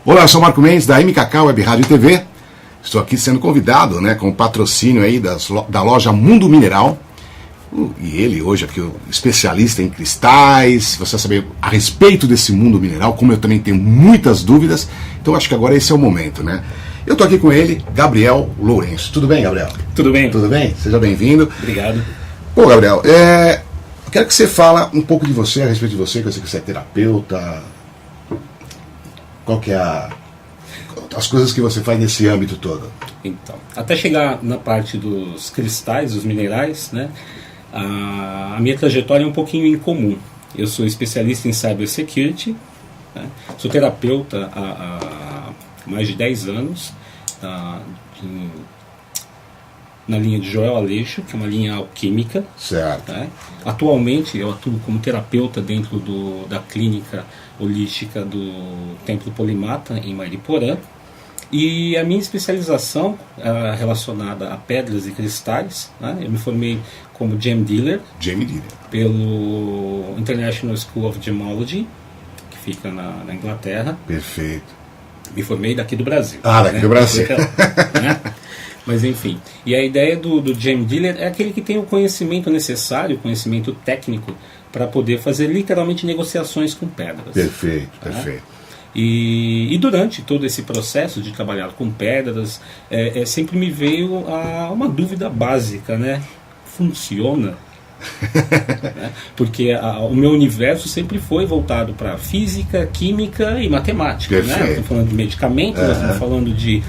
Olá, eu sou Marco Mendes, da MKK Web Rádio e TV. Estou aqui sendo convidado, com o patrocínio aí da loja Mundo Mineral. E ele hoje aqui, especialista em cristais. Você vai saber a respeito desse mundo mineral, como eu também tenho muitas dúvidas. Então acho que agora esse é o momento, Eu estou aqui com ele, Gabriel Lourenço. Tudo bem, Gabriel? Tudo bem. Tudo bem? Seja bem-vindo. Obrigado. Pô, Gabriel, eu quero que você fale um pouco de você, a respeito de você, que eu sei que você é terapeuta. Qual que é as coisas que você faz nesse âmbito todo? Então, até chegar na parte dos cristais, dos minerais, a minha trajetória é um pouquinho incomum. Eu sou especialista em cybersecurity, sou terapeuta há mais de 10 anos, na linha de Joel Aleixo, que é uma linha alquímica. Certo. Atualmente eu atuo como terapeuta dentro da clínica holística do Templo Polimata, em Mariporã. E a minha especialização relacionada a pedras e cristais, eu me formei como Gem Dealer, pelo International School of Gemology, que fica na Inglaterra. Perfeito. Me formei daqui do Brasil. Daqui do Brasil. Mas enfim, e a ideia do Gem Dealer é aquele que tem o conhecimento necessário, o conhecimento técnico, para poder fazer literalmente negociações com pedras. Perfeito, perfeito. E durante todo esse processo de trabalhar com pedras, sempre me veio uma dúvida básica, Funciona? Porque o meu universo sempre foi voltado para física, química e matemática. Estamos falando de medicamentos, nós estamos falando de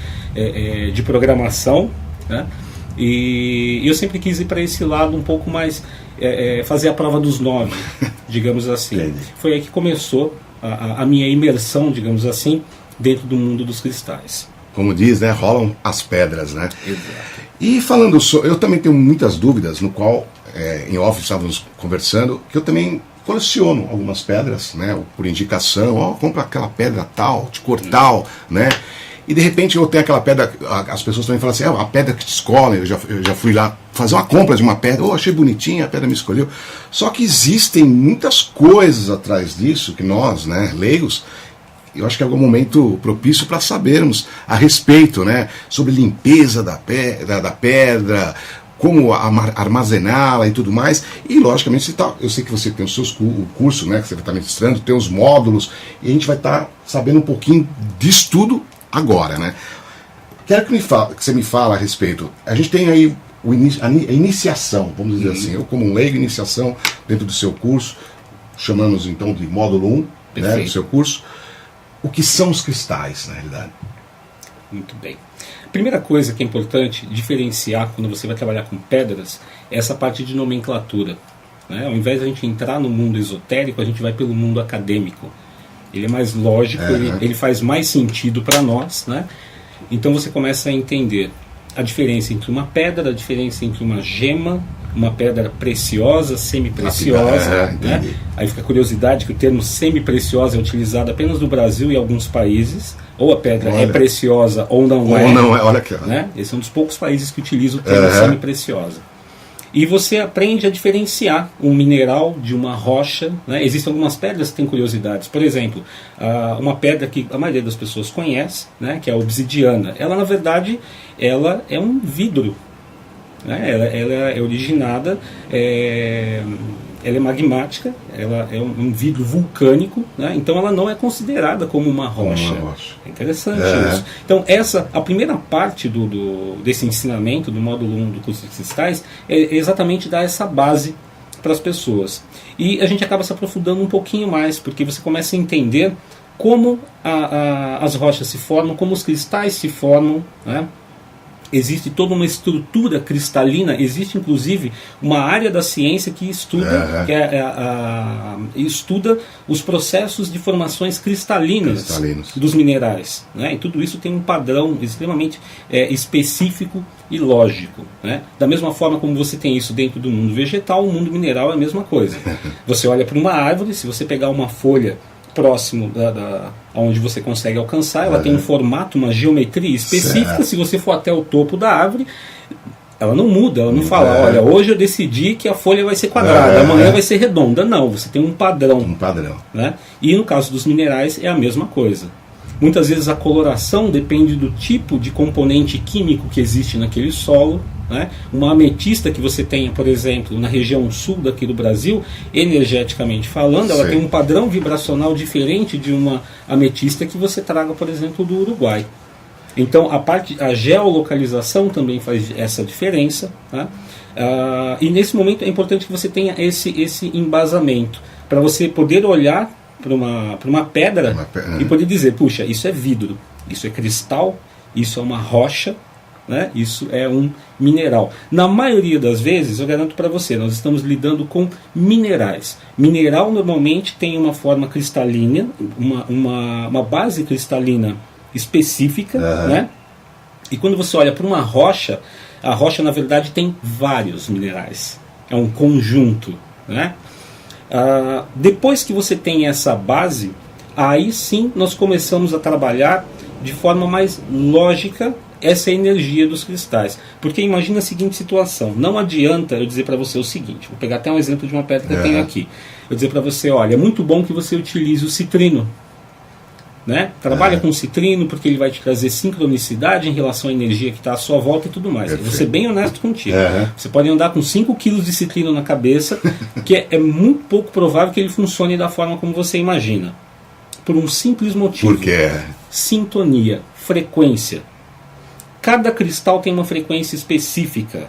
programação, e eu sempre quis ir para esse lado um pouco mais, fazer a prova dos 9, digamos assim. Entendi. Foi aí que começou a minha imersão, digamos assim, dentro do mundo dos cristais. Como diz, rolam as pedras, Exato. E falando eu também tenho muitas dúvidas, no qual, em off estávamos conversando, que eu também coleciono algumas pedras, por indicação, compra aquela pedra tal, de cor tal, E de repente eu tenho aquela pedra, as pessoas também falam assim, a pedra que te escolhe, eu já fui lá fazer uma compra de uma pedra, achei bonitinha, a pedra me escolheu. Só que existem muitas coisas atrás disso, que nós, leigos, eu acho que é algum momento propício para sabermos a respeito, sobre limpeza da pedra, como armazená-la e tudo mais. E logicamente eu sei que você tem o curso, que você vai estar ministrando, tem os módulos, e a gente vai estar sabendo um pouquinho disso tudo agora, Quero que você me fale a respeito. A gente tem aí a iniciação, vamos dizer assim, eu como um leigo, iniciação dentro do seu curso, chamamos então de módulo 1, do seu curso. O que são os cristais, na realidade? Muito bem. A primeira coisa que é importante diferenciar quando você vai trabalhar com pedras é essa parte de nomenclatura. Ao invés de a gente entrar no mundo esotérico, a gente vai pelo mundo acadêmico. Ele é mais lógico, ele faz mais sentido para nós, Então você começa a entender a diferença entre uma pedra, a diferença entre uma gema, uma pedra preciosa, semi-preciosa, Aí fica a curiosidade que o termo semi-preciosa é utilizado apenas no Brasil e em alguns países. Ou a pedra é preciosa ou não é. Ou não é, olha aqui. Esse é um dos poucos países que utiliza o termo semi-preciosa. E você aprende a diferenciar um mineral de uma rocha. Existem algumas pedras que têm curiosidades. Por exemplo, uma pedra que a maioria das pessoas conhece, que é a obsidiana. Ela, na verdade, ela é um vidro. Ela é originada, ela é magmática, ela é um vidro vulcânico, então ela não é considerada como uma rocha. É interessante isso. Então a primeira parte desse ensinamento, do módulo 1 do curso de cristais, é exatamente dar essa base para as pessoas. E a gente acaba se aprofundando um pouquinho mais, porque você começa a entender como as rochas se formam, como os cristais se formam, Existe toda uma estrutura cristalina, existe inclusive uma área da ciência que estuda, estuda os processos de formações cristalinas dos minerais. E tudo isso tem um padrão extremamente específico e lógico. Da mesma forma como você tem isso dentro do mundo vegetal, o mundo mineral é a mesma coisa. Você olha para uma árvore, se você pegar uma folha próximo onde você consegue alcançar, ela tem um formato, uma geometria específica. Certo. Se você for até o topo da árvore, ela não muda, ela não fala, olha, hoje eu decidi que a folha vai ser quadrada, amanhã vai ser redonda. Não, você tem um padrão. Um padrão. E no caso dos minerais é a mesma coisa. Muitas vezes a coloração depende do tipo de componente químico que existe naquele solo, né? Uma ametista que você tenha, por exemplo, na região sul daqui do Brasil, energeticamente falando, ela tem um padrão vibracional diferente de uma ametista que você traga, por exemplo, do Uruguai. Então a geolocalização também faz essa diferença, tá? E nesse momento é importante que você tenha esse embasamento para você poder olhar para uma pedra e poder dizer, puxa, isso é vidro, isso é cristal, isso é uma rocha, né? Isso é um mineral. Na maioria das vezes, eu garanto para você, nós estamos lidando com minerais. Mineral normalmente tem uma forma cristalina, uma base cristalina específica, né? E quando você olha para uma rocha, a rocha na verdade tem vários minerais, é um conjunto, né? Depois que você tem essa base, aí sim nós começamos a trabalhar de forma mais lógica essa energia dos cristais. Porque imagina a seguinte situação, não adianta eu dizer para você o seguinte, vou pegar até um exemplo de uma pedra que eu tenho aqui, eu dizer para você, olha, é muito bom que você utilize o citrino, né? Trabalha com citrino porque ele vai te trazer sincronicidade em relação à energia que está à sua volta e tudo mais. Eu vou ser bem honesto contigo. Você pode andar com 5 quilos de citrino na cabeça, que é muito pouco provável que ele funcione da forma como você imagina. Por um simples motivo. Por quê? Sintonia, frequência. Cada cristal tem uma frequência específica.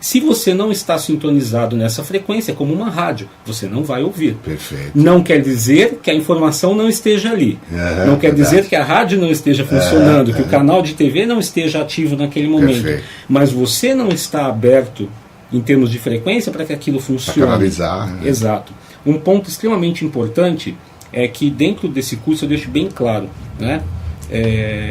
Se você não está sintonizado nessa frequência, é como uma rádio, você não vai ouvir. Perfeito. Não quer dizer que a informação não esteja ali. Não quer dizer que a rádio não esteja funcionando, que o canal de TV não esteja ativo naquele momento. Perfeito. Mas você não está aberto em termos de frequência para que aquilo funcione. Para canalizar. Né? Exato. Um ponto extremamente importante é que dentro desse curso eu deixo bem claro, né?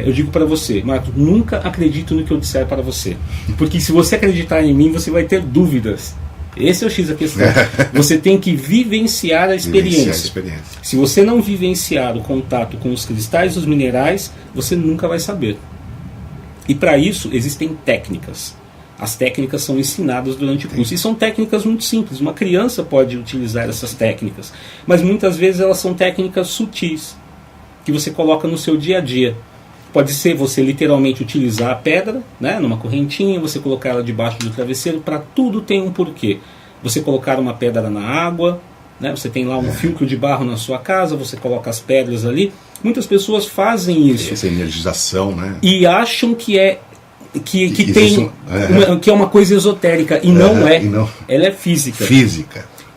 Eu digo para você, Marcos, nunca acredito no que eu disser para você, porque se você acreditar em mim, você vai ter dúvidas. Esse é o X da questão. Você tem que vivenciar a experiência. Se você não vivenciar o contato com os cristais e os minerais, você nunca vai saber. E para isso existem técnicas. As técnicas são ensinadas durante o curso. E são técnicas muito simples. Uma criança pode utilizar essas técnicas. Mas muitas vezes elas são técnicas sutis, que você coloca no seu dia a dia. Pode ser você literalmente utilizar a pedra, né, numa correntinha, você colocar ela debaixo do travesseiro. Para tudo tem um porquê. Você colocar uma pedra na água, né, você tem lá um filtro de barro na sua casa, você coloca as pedras ali. Muitas pessoas fazem isso. Essa energização, né? E acham que é que é uma coisa esotérica. E não é. Ela é física.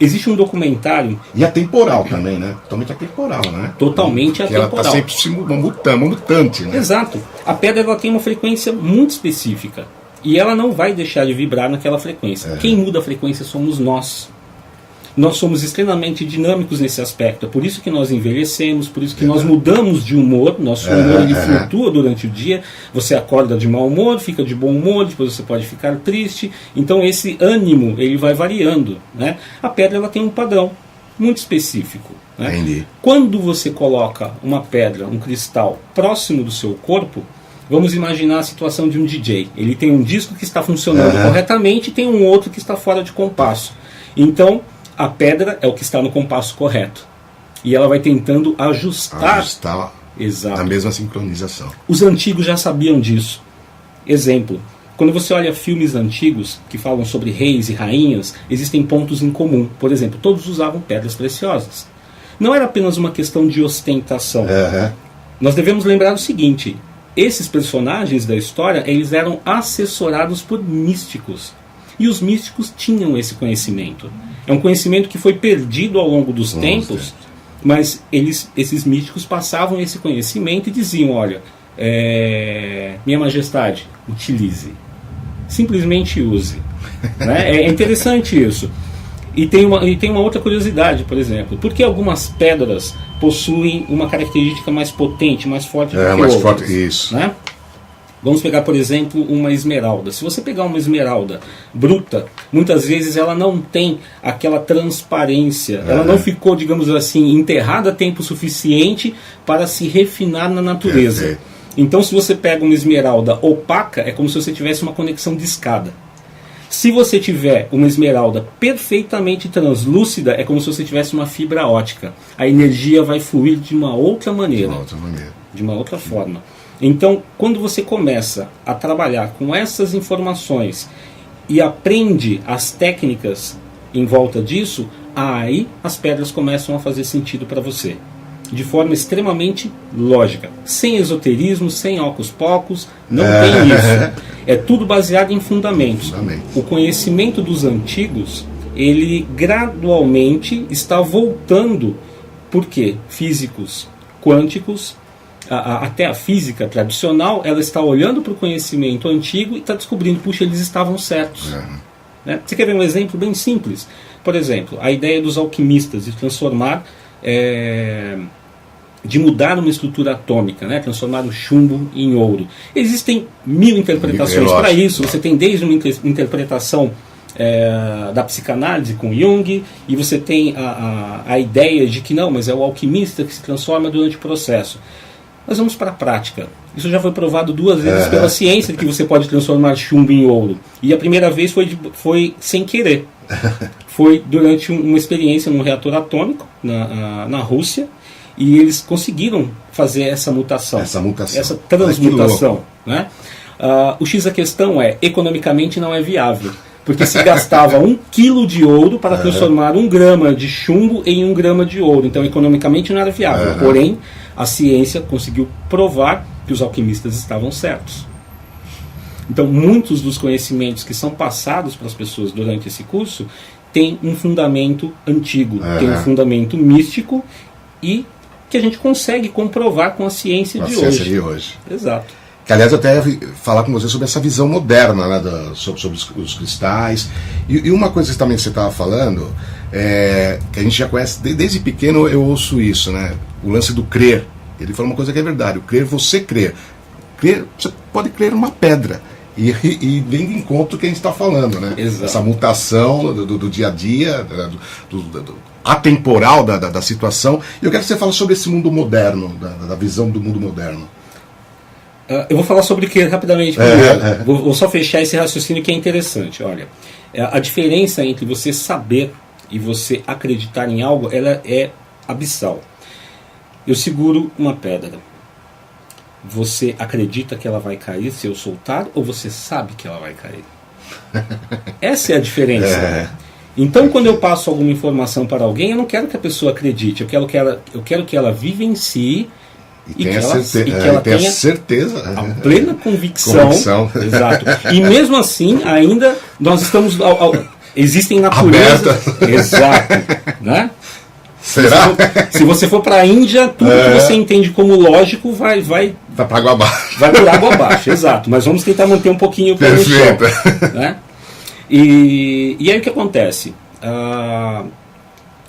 Existe um documentário... E atemporal também, né? Totalmente atemporal, né? Totalmente atemporal. Ela está sempre se mutante, né? Exato. A pedra ela tem uma frequência muito específica. E ela não vai deixar de vibrar naquela frequência. Quem muda a frequência somos nós. Nós somos extremamente dinâmicos nesse aspecto. É por isso que nós envelhecemos, por isso que nós mudamos de humor. Nosso humor ele flutua durante o dia. Você acorda de mau humor, fica de bom humor, depois você pode ficar triste. Então esse ânimo ele vai variando, né? A pedra ela tem um padrão muito específico, né? Entendi. Quando você coloca uma pedra, um cristal, próximo do seu corpo, vamos imaginar a situação de um DJ. Ele tem um disco que está funcionando corretamente e tem um outro que está fora de compasso. Então a pedra é o que está no compasso correto. E ela vai tentando ajustar a mesma sincronização. Os antigos já sabiam disso. Exemplo, quando você olha filmes antigos que falam sobre reis e rainhas, existem pontos em comum. Por exemplo, todos usavam pedras preciosas. Não era apenas uma questão de ostentação. Nós devemos lembrar o seguinte: esses personagens da história, eles eram assessorados por místicos. E os místicos tinham esse conhecimento. É um conhecimento que foi perdido ao longo dos tempos, mas esses místicos passavam esse conhecimento e diziam, olha, minha majestade, utilize. Simplesmente use. Né? É interessante isso. E tem uma outra curiosidade, por exemplo. Por que algumas pedras possuem uma característica mais potente, mais forte do que mais outras? Forte, isso. Né? Vamos pegar, por exemplo, uma esmeralda. Se você pegar uma esmeralda bruta, muitas vezes ela não tem aquela transparência. Ela não ficou, digamos assim, enterrada tempo suficiente para se refinar na natureza. Então, se você pega uma esmeralda opaca, é como se você tivesse uma conexão de escada. Se você tiver uma esmeralda perfeitamente translúcida, é como se você tivesse uma fibra ótica. A energia vai fluir de uma outra maneira. de uma outra forma. Então, quando você começa a trabalhar com essas informações e aprende as técnicas em volta disso, aí as pedras começam a fazer sentido para você. De forma extremamente lógica. Sem esoterismo, sem ocus-pocus, não tem isso. É tudo baseado em fundamentos. O conhecimento dos antigos, ele gradualmente está voltando. Por quê? Físicos quânticos, até a física tradicional, ela está olhando para o conhecimento antigo e está descobrindo, puxa, eles estavam certos. Né? Você quer ver um exemplo bem simples? Por exemplo, a ideia dos alquimistas de transformar, de mudar uma estrutura atômica, né? Transformar o chumbo em ouro. Existem 1000 interpretações para isso. Você tem desde uma interpretação da psicanálise com Jung, e você tem a ideia de que não, mas é o alquimista que se transforma durante o processo. Mas vamos para a prática. Isso já foi provado 2 vezes pela ciência, que você pode transformar chumbo em ouro. E a primeira vez foi sem querer. Foi durante uma experiência num reator atômico na Rússia, e eles conseguiram fazer essa mutação, essa transmutação. Né? O X da questão é, economicamente não é viável. Porque se gastava 1 quilo de ouro para transformar 1 grama de chumbo em 1 grama de ouro. Então, economicamente não era viável. Porém, a ciência conseguiu provar que os alquimistas estavam certos. Então, muitos dos conhecimentos que são passados para as pessoas durante esse curso têm um fundamento antigo, tem um fundamento místico, e que a gente consegue comprovar com a ciência de hoje. Exato. Que, aliás, eu até ia falar com você sobre essa visão moderna, né, sobre os cristais. E uma coisa também que você estava falando, que a gente já conhece, desde pequeno eu ouço isso, né? O lance do crer. Ele falou uma coisa que é verdade: o crer, você crer. Você pode crer numa pedra. E vem de encontro que a gente está falando, né? Exato. Essa mutação do dia a dia, atemporal da situação. E eu quero que você fale sobre esse mundo moderno, da visão do mundo moderno. Eu vou falar sobre o que rapidamente. Vou só fechar esse raciocínio que é interessante. Olha, a diferença entre você saber e você acreditar em algo, ela é abissal. Eu seguro uma pedra. Você acredita que ela vai cair se eu soltar, ou você sabe que ela vai cair? Essa é a diferença. Então, quando eu passo alguma informação para alguém, eu não quero que a pessoa acredite. Eu quero que ela vivencie e que ela tenha certeza, a plena convicção. Exato. E mesmo assim, ainda nós estamos existem naturezas. Exato. Né? Será? Se você for para a Índia, tudo que você entende como lógico vai para água abaixo. Vai por água abaixo, exato. Mas vamos tentar manter um pouquinho o pé no chão. Né? E aí o que acontece?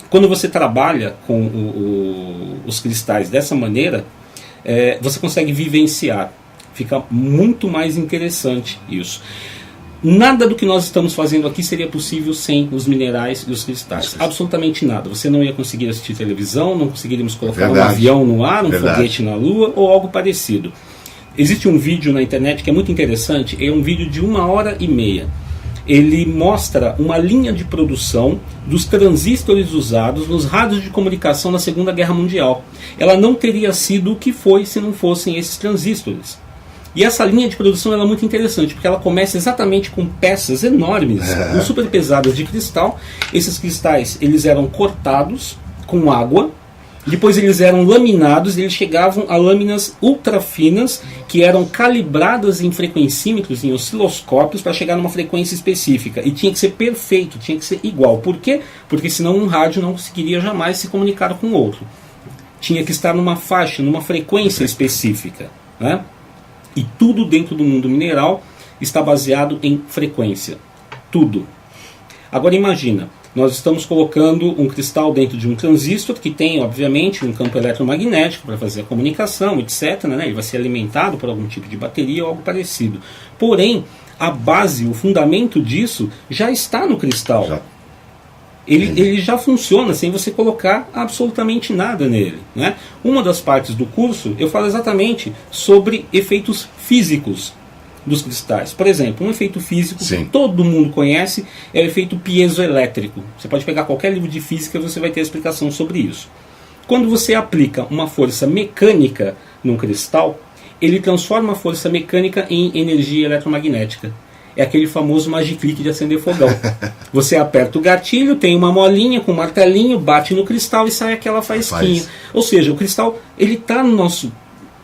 Quando você trabalha com os cristais dessa maneira, você consegue vivenciar. Fica muito mais interessante isso. Nada do que nós estamos fazendo aqui seria possível sem os minerais e os cristais. Absolutamente nada. Você não ia conseguir assistir televisão, não conseguiríamos colocar um avião no ar, um foguete na lua ou algo parecido. Existe um vídeo na internet que é muito interessante, é um vídeo de 1h30. Ele mostra uma linha de produção dos transistores usados nos rádios de comunicação na Segunda Guerra Mundial. Ela não teria sido o que foi se não fossem esses transistores. E essa linha de produção ela é muito interessante, porque ela começa exatamente com peças enormes, super pesadas de cristal. Esses cristais eles eram cortados com água, depois eles eram laminados, e eles chegavam a lâminas ultra finas, que eram calibradas em frequencímetros, em osciloscópios, para chegar numa frequência específica. E tinha que ser perfeito, tinha que ser igual. Por quê? Porque senão um rádio não conseguiria jamais se comunicar com o outro. Tinha que estar numa faixa, numa frequência específica, né? E tudo dentro do mundo mineral está baseado em frequência. Tudo. Agora imagina, nós estamos colocando um cristal dentro de um transistor que tem, obviamente, um campo eletromagnético para fazer a comunicação, etc. Né? Ele vai ser alimentado por algum tipo de bateria ou algo parecido. Porém, a base, o fundamento disso já está no cristal. Ele já funciona sem você colocar absolutamente nada nele, né? Uma das partes do curso eu falo exatamente sobre efeitos físicos dos cristais. Por exemplo, um efeito físico que todo mundo conhece é o efeito piezoelétrico. Você pode pegar qualquer livro de física e você vai ter explicação sobre isso. Quando você aplica uma força mecânica num cristal, ele transforma a força mecânica em energia eletromagnética. É aquele famoso magic-click de acender fogão. Você aperta o gatilho, tem uma molinha com um martelinho, bate no cristal e sai aquela faísquinha. Ou seja, o cristal ele está no nosso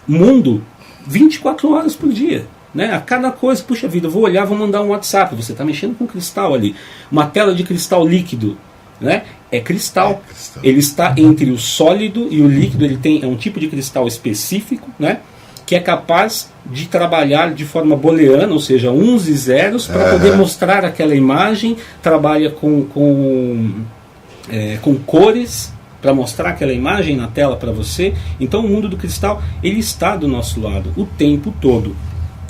mundo 24 horas por dia. Né? A cada coisa, puxa vida, eu vou olhar, vou mandar um WhatsApp. Você está mexendo com cristal ali. Uma tela de cristal líquido. Né? É cristal. Ele está entre o sólido e o líquido. É um tipo de cristal específico, né? Que é capaz de trabalhar de forma booleana, ou seja, uns e zeros, para poder mostrar aquela imagem. Trabalha com cores para mostrar aquela imagem na tela para você. Então o mundo do cristal ele está do nosso lado o tempo todo.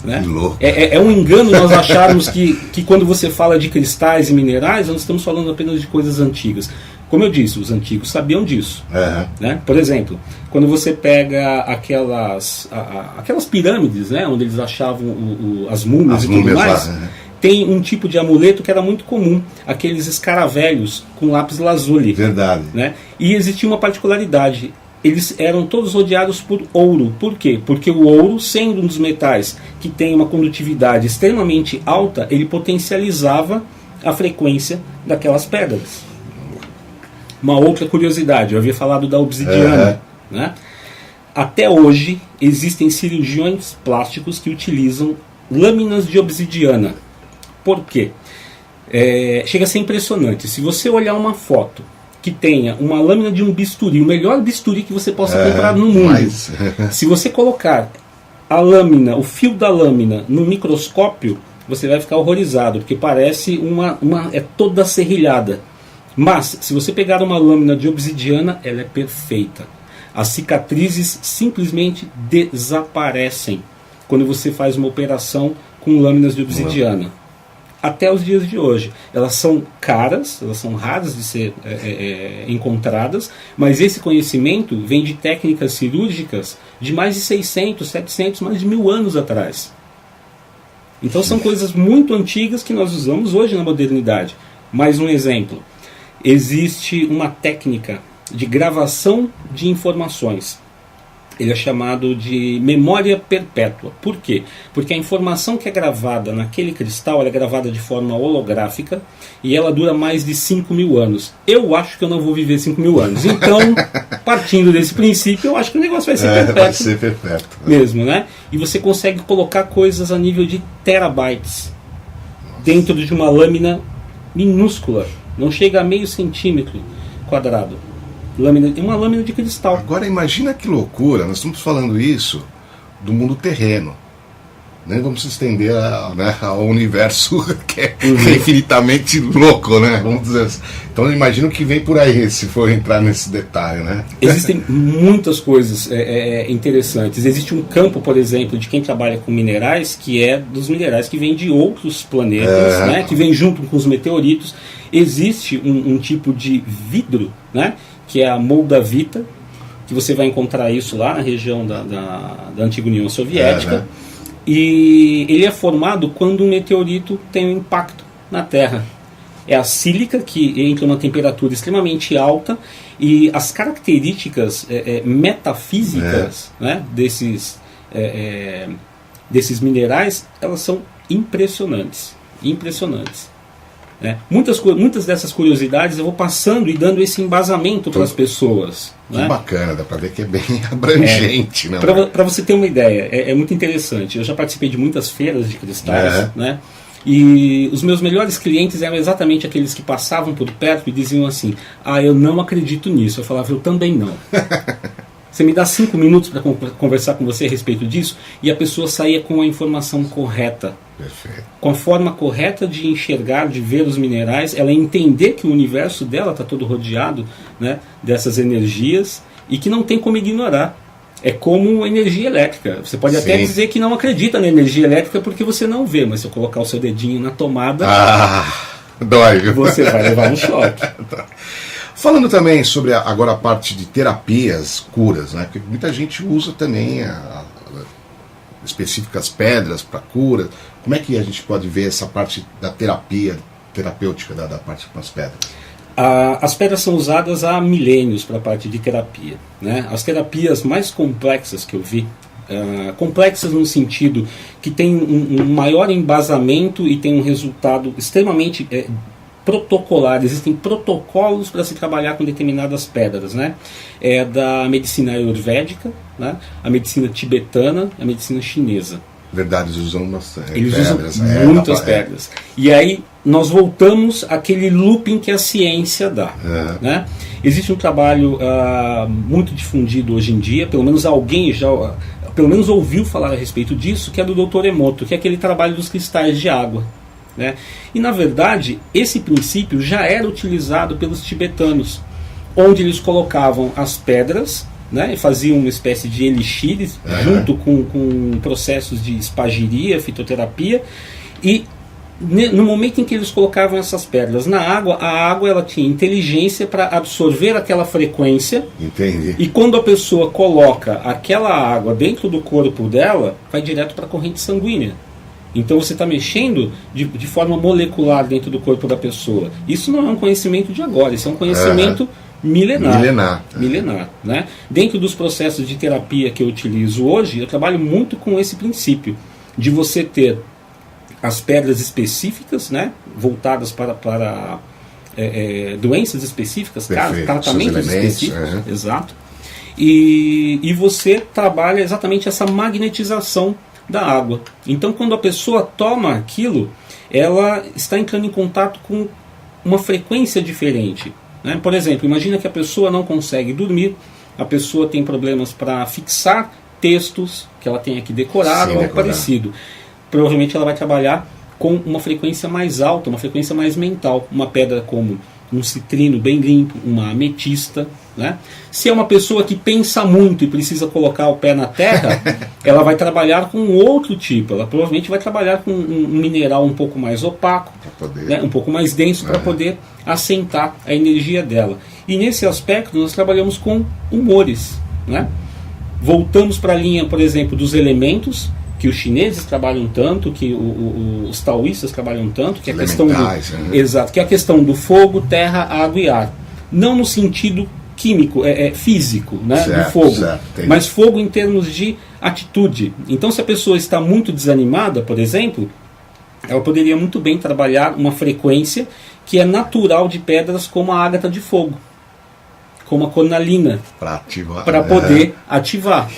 Né? É um engano nós acharmos que quando você fala de cristais e minerais, nós estamos falando apenas de coisas antigas. Como eu disse, os antigos sabiam disso. Né? Por exemplo, quando você pega aquelas pirâmides, né, onde eles achavam as múmias e tudo mais, lá, tem um tipo de amuleto que era muito comum, aqueles escaravelhos com lápis lazuli. Verdade. Né? E existia uma particularidade. Eles eram todos rodeados por ouro. Por quê? Porque o ouro, sendo um dos metais que tem uma condutividade extremamente alta, ele potencializava a frequência daquelas pedras. Uma outra curiosidade, eu havia falado da obsidiana. Né? Até hoje existem cirurgiões plásticos que utilizam lâminas de obsidiana. Por quê? Chega a ser impressionante. Se você olhar uma foto que tenha uma lâmina de um bisturi, o melhor bisturi que você possa comprar no mundo, se você colocar a lâmina, o fio da lâmina no microscópio, você vai ficar horrorizado, porque parece é toda serrilhada. Mas, se você pegar uma lâmina de obsidiana, ela é perfeita. As cicatrizes simplesmente desaparecem quando você faz uma operação com lâminas de obsidiana. Até os dias de hoje. Elas são caras, elas são raras de ser encontradas, mas esse conhecimento vem de técnicas cirúrgicas de mais de 600, 700, mais de 1000 anos atrás. Então são coisas muito antigas que nós usamos hoje na modernidade. Mais um exemplo. Existe uma técnica de gravação de informações. Ele é chamado de memória perpétua. Por quê? Porque a informação que é gravada naquele cristal ela é gravada de forma holográfica e ela dura mais de 5.000 anos. Eu acho que eu não vou viver 5.000 anos. Então, partindo desse princípio, eu acho que o negócio vai ser perpétuo. Vai ser perpétuo. Mesmo, né? E você consegue colocar coisas a nível de terabytes dentro de uma lâmina minúscula. Não chega a meio centímetro quadrado. Uma lâmina de cristal. Agora imagina que loucura, nós estamos falando isso do mundo terreno. Nem vamos se estender ao universo que é infinitamente louco, né? Vamos dizer assim. Então eu imagino que vem por aí, se for entrar nesse detalhe, né? Existem muitas coisas interessantes. Existe um campo, por exemplo, de quem trabalha com minerais, que é dos minerais que vêm de outros planetas, né? Que vem junto com os meteoritos. Existe um tipo de vidro, né? Que é a moldavita, que você vai encontrar isso lá na região da antiga União Soviética. E ele é formado quando um meteorito tem um impacto na Terra. É a sílica, que entra numa temperatura extremamente alta, e as características metafísicas né, desses minerais, elas são impressionantes. Impressionantes. Muitas dessas curiosidades eu vou passando e dando esse embasamento para as pessoas. Que bacana, dá para ver que é bem abrangente. Para você ter uma ideia, é muito interessante. Eu já participei de muitas feiras de cristais, né? E os meus melhores clientes eram exatamente aqueles que passavam por perto e diziam assim: eu não acredito nisso. Eu falava: eu também não. Você me dá 5 minutos para conversar com você a respeito disso, e a pessoa saía com a informação correta. Perfeito. Com a forma correta de enxergar, de ver os minerais, ela entender que o universo dela está todo rodeado, né, dessas energias e que não tem como ignorar. É como energia elétrica. Você pode até dizer que não acredita na energia elétrica porque você não vê, mas se eu colocar o seu dedinho na tomada, dói, viu? Você vai levar um choque. Falando também sobre agora a parte de terapias, curas, né? Porque muita gente usa também específicas pedras para cura. Como é que a gente pode ver essa parte da terapêutica da parte com as pedras? As pedras são usadas há milênios para a parte de terapia, né? As terapias mais complexas que eu vi, complexas no sentido que tem um maior embasamento e tem um resultado extremamente protocolar. Existem protocolos para se trabalhar com determinadas pedras, né? É da medicina ayurvédica, né? A medicina tibetana, a medicina chinesa. Verdade, eles usam bastante. Eles usam muitas pedras. E aí nós voltamos àquele looping que a ciência dá. Né? Existe um trabalho muito difundido hoje em dia, pelo menos alguém já pelo menos ouviu falar a respeito disso, que é do Dr. Emoto, que é aquele trabalho dos cristais de água. Né? E na verdade, esse princípio já era utilizado pelos tibetanos, onde eles colocavam as pedras, né, e faziam uma espécie de elixires junto com processos de espagiria, fitoterapia, e no momento em que eles colocavam essas pedras na água, a água ela tinha inteligência para absorver aquela frequência. Entendi. E quando a pessoa coloca aquela água dentro do corpo dela, vai direto para a corrente sanguínea. Então você está mexendo de forma molecular dentro do corpo da pessoa. Isso não é um conhecimento de agora, isso é um conhecimento milenar. Né? Dentro dos processos de terapia que eu utilizo hoje, eu trabalho muito com esse princípio de você ter as pedras específicas, né, voltadas para doenças específicas, tratamentos específicos, exato. E você trabalha exatamente essa magnetização da água. Então, quando a pessoa toma aquilo, ela está entrando em contato com uma frequência diferente. Né? Por exemplo, imagina que a pessoa não consegue dormir, a pessoa tem problemas para fixar textos que ela tenha que decorar ou algo parecido. Provavelmente ela vai trabalhar com uma frequência mais alta, uma frequência mais mental. Uma pedra como um citrino bem limpo, uma ametista. Né? Se é uma pessoa que pensa muito e precisa colocar o pé na terra, ela vai trabalhar com outro tipo. Ela provavelmente vai trabalhar com um mineral um pouco mais opaco, né? Um pouco mais denso, para poder assentar a energia dela. E nesse aspecto nós trabalhamos com humores. Né? Voltamos para a linha, por exemplo, dos elementos, que os chineses trabalham tanto, que os taoístas trabalham tanto, que é a questão exato, que é a questão do fogo, terra, água e ar. Não no sentido químico, físico, né, do fogo, mas fogo em termos de atitude. Então, se a pessoa está muito desanimada, por exemplo, ela poderia muito bem trabalhar uma frequência que é natural de pedras como a ágata de fogo, como a cornalina, para poder ativar.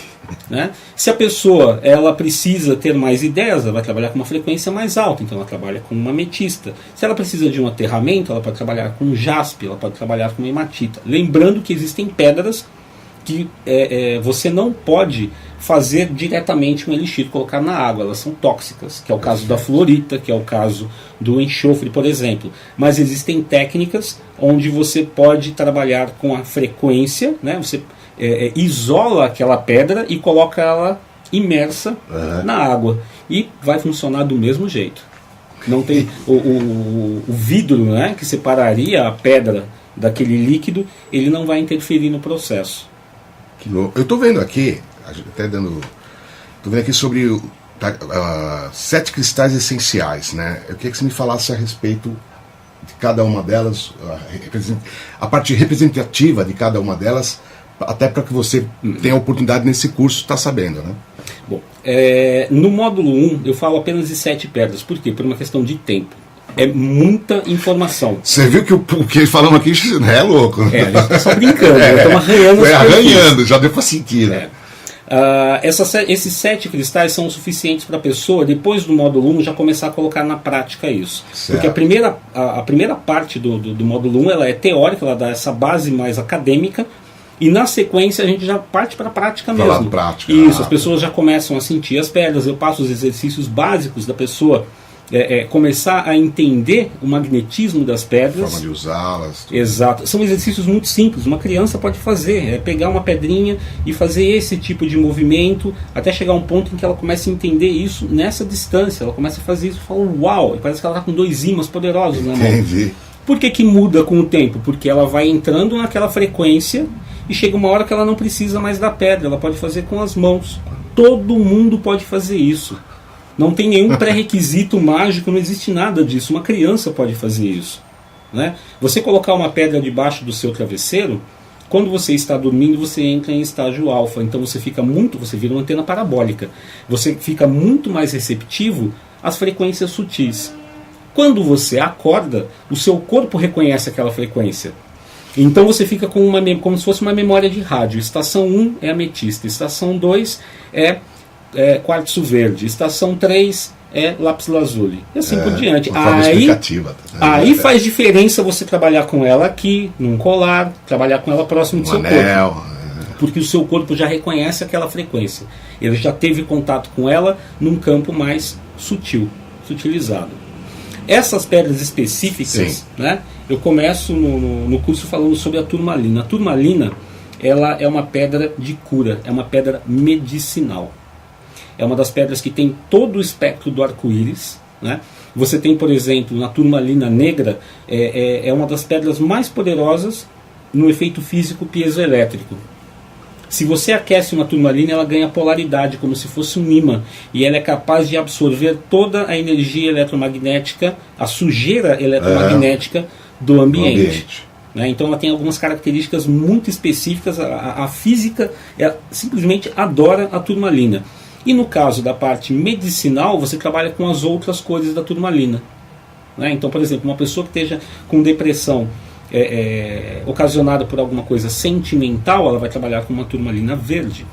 Né? Se a pessoa ela precisa ter mais ideias, ela vai trabalhar com uma frequência mais alta, então ela trabalha com uma ametista. Se ela precisa de um aterramento, ela pode trabalhar com jaspe, ela pode trabalhar com uma hematita. Lembrando que existem pedras que você não pode fazer diretamente um elixir, colocar na água, elas são tóxicas, que é o caso da fluorita, que é o caso do enxofre, por exemplo. Mas existem técnicas onde você pode trabalhar com a frequência, né? Você isola aquela pedra e coloca ela imersa na água e vai funcionar do mesmo jeito. Não tem o vidro, né, que separaria a pedra daquele líquido, ele não vai interferir no processo. Que louco. Eu estou vendo aqui, até estou vendo aqui sobre 7 cristais essenciais, né? Eu queria que você me falasse a respeito de cada uma delas, a parte representativa de cada uma delas, até para que você tenha a oportunidade nesse curso estar sabendo, né? Bom, no módulo 1 eu falo apenas de 7 pedras. Por quê? Por uma questão de tempo. É muita informação. Você viu que o que falamos aqui é louco. A gente está só brincando, estamos arranhando. Arranhando, já deu para sentir, né? Esses 7 cristais são o suficientes para a pessoa, depois do módulo 1, já começar a colocar na prática isso. Certo. Porque a primeira parte do módulo 1 ela é teórica, ela dá essa base mais acadêmica, e na sequência a gente já parte para a prática mesmo. Prática, isso, as pessoas já começam a sentir as pedras, eu passo os exercícios básicos da pessoa começar a entender o magnetismo das pedras. A forma de usá-las. Exato. São exercícios muito simples, uma criança pode fazer, pegar uma pedrinha e fazer esse tipo de movimento, até chegar a um ponto em que ela começa a entender isso nessa distância, ela começa a fazer isso e fala, uau, e parece que ela está com 2 ímãs poderosos na mão. Entendi. Por que muda com o tempo? Porque ela vai entrando naquela frequência e chega uma hora que ela não precisa mais da pedra, ela pode fazer com as mãos. Todo mundo pode fazer isso. Não tem nenhum pré-requisito mágico, não existe nada disso. Uma criança pode fazer isso. né? Você colocar uma pedra debaixo do seu travesseiro, quando você está dormindo, você entra em estágio alfa, então você vira uma antena parabólica, você fica muito mais receptivo às frequências sutis. Quando você acorda, o seu corpo reconhece aquela frequência. Então você fica com como se fosse uma memória de rádio. Estação 1 é ametista, estação 2 é quartzo verde, estação 3 é lápis lazuli, e assim por diante. Aí faz diferença você trabalhar com ela aqui, num colar, trabalhar com ela próximo do seu corpo. Porque o seu corpo já reconhece aquela frequência. Ele já teve contato com ela num campo mais sutilizado. Essas pedras específicas, né, eu começo no curso falando sobre a turmalina. A turmalina, ela é uma pedra de cura, é uma pedra medicinal. É uma das pedras que tem todo o espectro do arco-íris, né? Você tem, por exemplo, na turmalina negra, é uma das pedras mais poderosas no efeito físico piezoelétrico. Se você aquece uma turmalina, ela ganha polaridade, como se fosse um ímã, e ela é capaz de absorver toda a energia eletromagnética, a sujeira eletromagnética do ambiente. Né? Então ela tem algumas características muito específicas. A física simplesmente adora a turmalina. E no caso da parte medicinal, você trabalha com as outras cores da turmalina. Né? Então, por exemplo, uma pessoa que esteja com depressão ocasionada por alguma coisa sentimental, ela vai trabalhar com uma turmalina verde.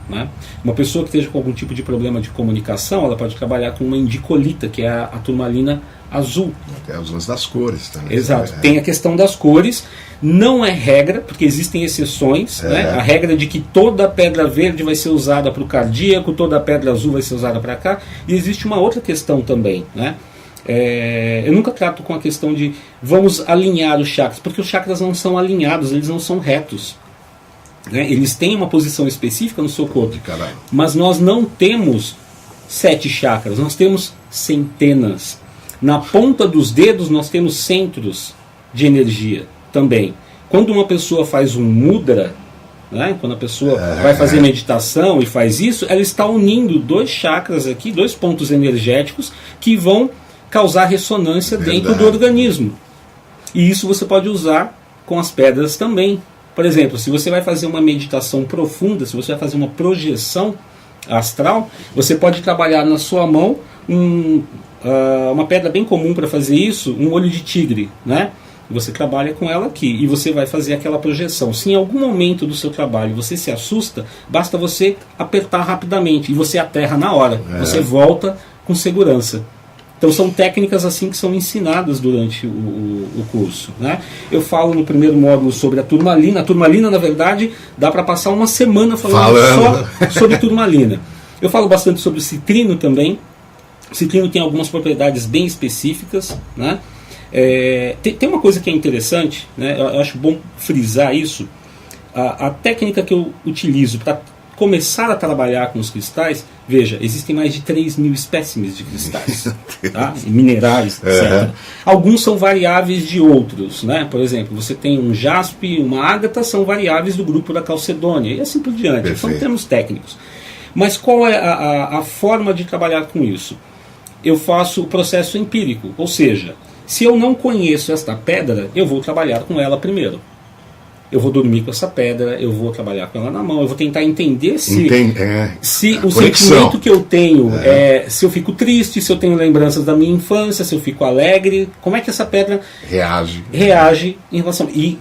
Né? Uma pessoa que esteja com algum tipo de problema de comunicação, ela pode trabalhar com uma indicolita, que é a turmalina azul. Tem os lances das cores também. Exato, tem a questão das cores. Não é regra, porque existem exceções. Né? A regra de que toda pedra verde vai ser usada para o cardíaco, toda pedra azul vai ser usada para cá. E existe uma outra questão também. Né? Eu nunca trato com a questão de vamos alinhar os chakras, porque os chakras não são alinhados, eles não são retos. Né? Eles têm uma posição específica no seu corpo. Mas nós não temos 7 chakras, nós temos centenas. Na ponta dos dedos nós temos centros de energia também. Quando uma pessoa faz um mudra, né, quando a pessoa vai fazer meditação e faz isso, ela está unindo 2 chakras aqui, 2 pontos energéticos que vão causar ressonância dentro do organismo. E isso você pode usar com as pedras também. Por exemplo, se você vai fazer uma meditação profunda, se você vai fazer uma projeção astral, você pode trabalhar na sua mão uma pedra bem comum para fazer isso, um olho de tigre, né? Você trabalha com ela aqui e você vai fazer aquela projeção. Se em algum momento do seu trabalho você se assusta, basta você apertar rapidamente e você aterra na hora. Você volta com segurança. Então são técnicas assim que são ensinadas durante o curso. Né? Eu falo no primeiro módulo sobre a turmalina. A turmalina, na verdade, dá para passar uma semana falando só sobre turmalina. Eu falo bastante sobre o citrino também. O citrino tem algumas propriedades bem específicas. Né? Tem uma coisa que é interessante, né? Eu acho bom frisar isso. A técnica que eu utilizo para começar a trabalhar com os cristais, veja, existem mais de 3.000 espécimes de cristais, tá? Minerais, etc. Alguns são variáveis de outros, né? Por exemplo, você tem um jaspe, uma ágata, são variáveis do grupo da calcedônia, e assim por diante. Perfeito. São termos técnicos. Mas qual é a forma de trabalhar com isso? Eu faço o processo empírico, ou seja, se eu não conheço esta pedra, eu vou trabalhar com ela primeiro. Eu vou dormir com essa pedra, eu vou trabalhar com ela na mão, eu vou tentar entender se o sentimento que eu tenho, se eu fico triste, se eu tenho lembranças da minha infância, se eu fico alegre, como é que essa pedra reage em relação... E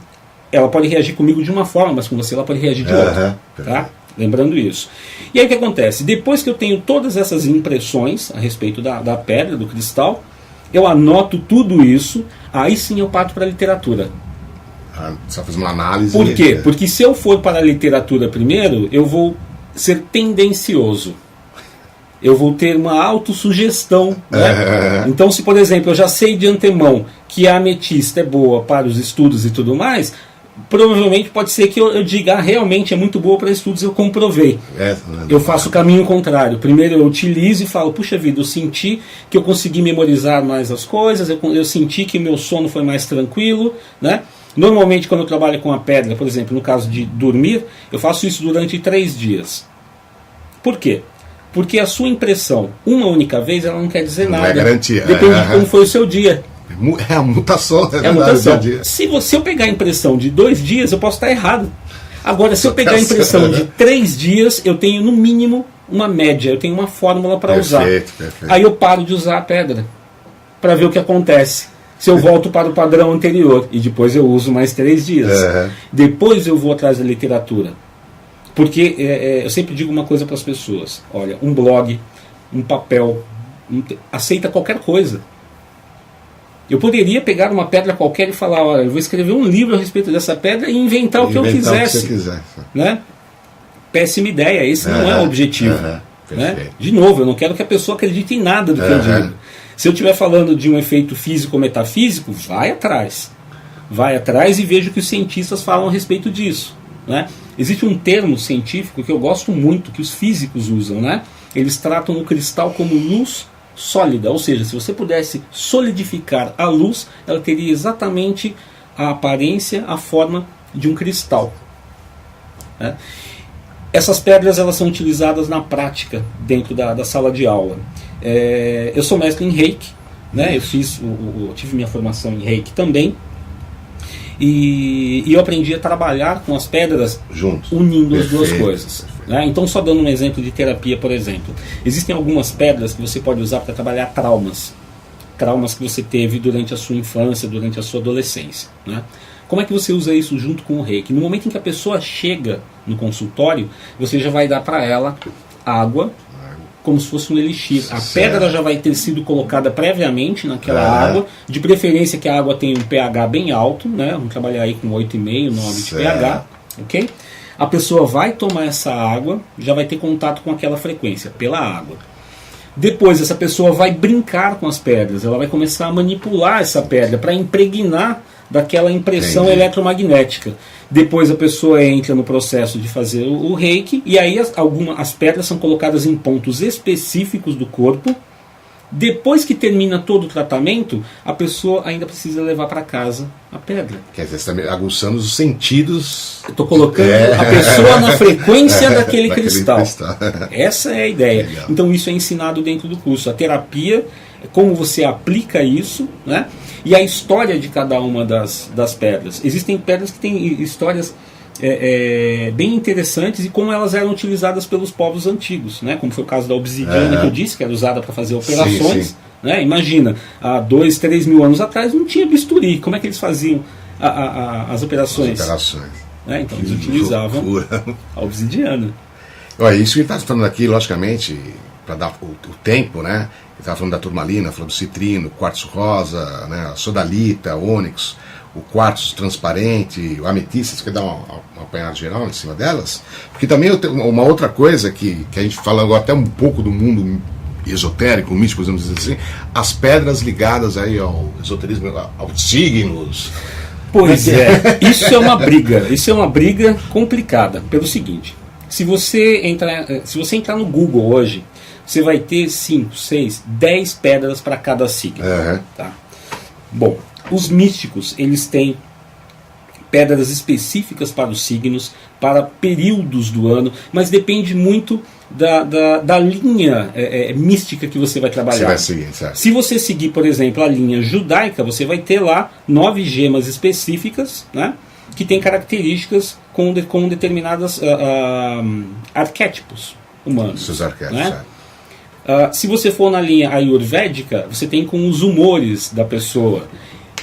ela pode reagir comigo de uma forma, mas com você ela pode reagir de outra. Tá? Lembrando isso. E aí o que acontece? Depois que eu tenho todas essas impressões a respeito da pedra, do cristal, eu anoto tudo isso, aí sim eu parto para a literatura. Só fazer uma análise. Por quê? Porque se eu for para a literatura primeiro, eu vou ser tendencioso. Eu vou ter uma autossugestão. Né? Então, se por exemplo eu já sei de antemão que a ametista é boa para os estudos e tudo mais, provavelmente pode ser que eu diga, realmente é muito boa para estudos, eu comprovei. Eu faço o caminho contrário. Primeiro eu utilizo e falo, puxa vida, eu senti que eu consegui memorizar mais as coisas, eu senti que meu sono foi mais tranquilo, né? Normalmente, quando eu trabalho com a pedra, por exemplo, no caso de dormir, eu faço isso durante 3 dias. Por quê? Porque a sua impressão, uma única vez, ela não quer dizer nada. Não é garantia. Depende de como foi o seu dia. É a mutação, é a mutação. Se eu pegar a impressão de 2 dias, eu posso estar errado. Agora, se eu pegar a impressão de 3 dias, eu tenho no mínimo uma média, eu tenho uma fórmula para usar. Perfeito. Aí eu paro de usar a pedra para ver o que acontece. Se eu volto para o padrão anterior e depois eu uso mais 3 dias. Depois eu vou atrás da literatura. Porque eu sempre digo uma coisa para as pessoas: olha, um blog, um papel, aceita qualquer coisa. Eu poderia pegar uma pedra qualquer e falar: olha, eu vou escrever um livro a respeito dessa pedra e inventar o que eu quisesse. O que você quiser. Né? Péssima ideia, esse não é o objetivo. Né? De novo, eu não quero que a pessoa acredite em nada do que eu digo. Se eu estiver falando de um efeito físico-metafísico, vai atrás. Vai atrás e veja o que os cientistas falam a respeito disso. Né? Existe um termo científico que eu gosto muito, que os físicos usam. Né? Eles tratam o cristal como luz sólida, ou seja, se você pudesse solidificar a luz, ela teria exatamente a aparência, a forma de um cristal. Né? Essas pedras elas são utilizadas na prática dentro da sala de aula. Eu sou mestre em Reiki, né? Eu tive minha formação em Reiki também, e eu aprendi a trabalhar com as pedras juntos, unindo as duas coisas. Né? Então, só dando um exemplo de terapia, por exemplo, existem algumas pedras que você pode usar para trabalhar traumas que você teve durante a sua infância, durante a sua adolescência. Né? Como é que você usa isso junto com o Reiki? No momento em que a pessoa chega no consultório, você já vai dar para ela água, como se fosse um elixir. A pedra já vai ter sido colocada previamente naquela água, de preferência que a água tenha um pH bem alto, né? Vamos trabalhar aí com 8,5, 9 de pH, ok? A pessoa vai tomar essa água, já vai ter contato com aquela frequência, pela água. Depois essa pessoa vai brincar com as pedras, ela vai começar a manipular essa pedra para impregnar daquela impressão eletromagnética. Depois a pessoa entra no processo de fazer o Reiki, e aí as pedras são colocadas em pontos específicos do corpo. Depois que termina todo o tratamento, a pessoa ainda precisa levar para casa a pedra. Quer dizer, você está aguçando os sentidos. Estou colocando a pessoa na frequência daquele cristal. Essa é a ideia. Legal. Então isso é ensinado dentro do curso. A terapia, como você aplica isso, né? E a história de cada uma das pedras. Existem pedras que têm histórias bem interessantes e como elas eram utilizadas pelos povos antigos, né? Como foi o caso da obsidiana que eu disse, que era usada para fazer operações. Sim. Né? Imagina, há 2, 3 mil anos atrás não tinha bisturi. Como é que eles faziam as operações? Né? Então eles utilizavam a obsidiana. Olha, isso que está falando aqui, logicamente, para dar o tempo, né? Estava falando da turmalina, falando do citrino, quartzo rosa, né? A sodalita, ônix, o quartzo transparente, o ametista. Você quer dar uma apanhada geral em cima delas? Porque também eu tenho uma outra coisa que a gente fala agora até um pouco do mundo esotérico, místico, podemos dizer assim, as pedras ligadas aí ao esoterismo, aos signos. Pois isso é uma briga complicada, pelo seguinte: se você entrar no Google hoje, você vai ter 5, 6, 10 pedras para cada signo. Tá? Bom, os místicos, eles têm pedras específicas para os signos, para períodos do ano, mas depende muito da linha mística que você vai trabalhar. Você vai seguir, certo. Se você seguir, por exemplo, a linha judaica, você vai ter lá 9 gemas específicas, né, que têm características com determinados arquétipos humanos. Seus arquétipos, né? Se você for na linha ayurvédica, você tem com os humores da pessoa.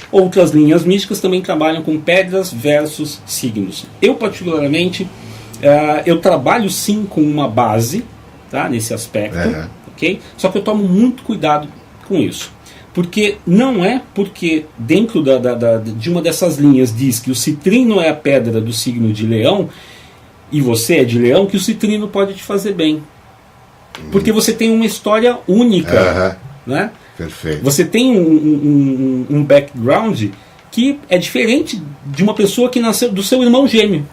Outras linhas místicas também trabalham com pedras versus signos. Eu, particularmente, eu trabalho sim com uma base, tá, nesse aspecto, ok? Só que eu tomo muito cuidado com isso. Porque não é porque dentro de uma dessas linhas diz que o citrino é a pedra do signo de Leão, e você é de Leão, que o citrino pode te fazer bem. Porque você tem uma história única, né? Perfeito. Você tem um background que é diferente de uma pessoa que nasceu do seu irmão gêmeo.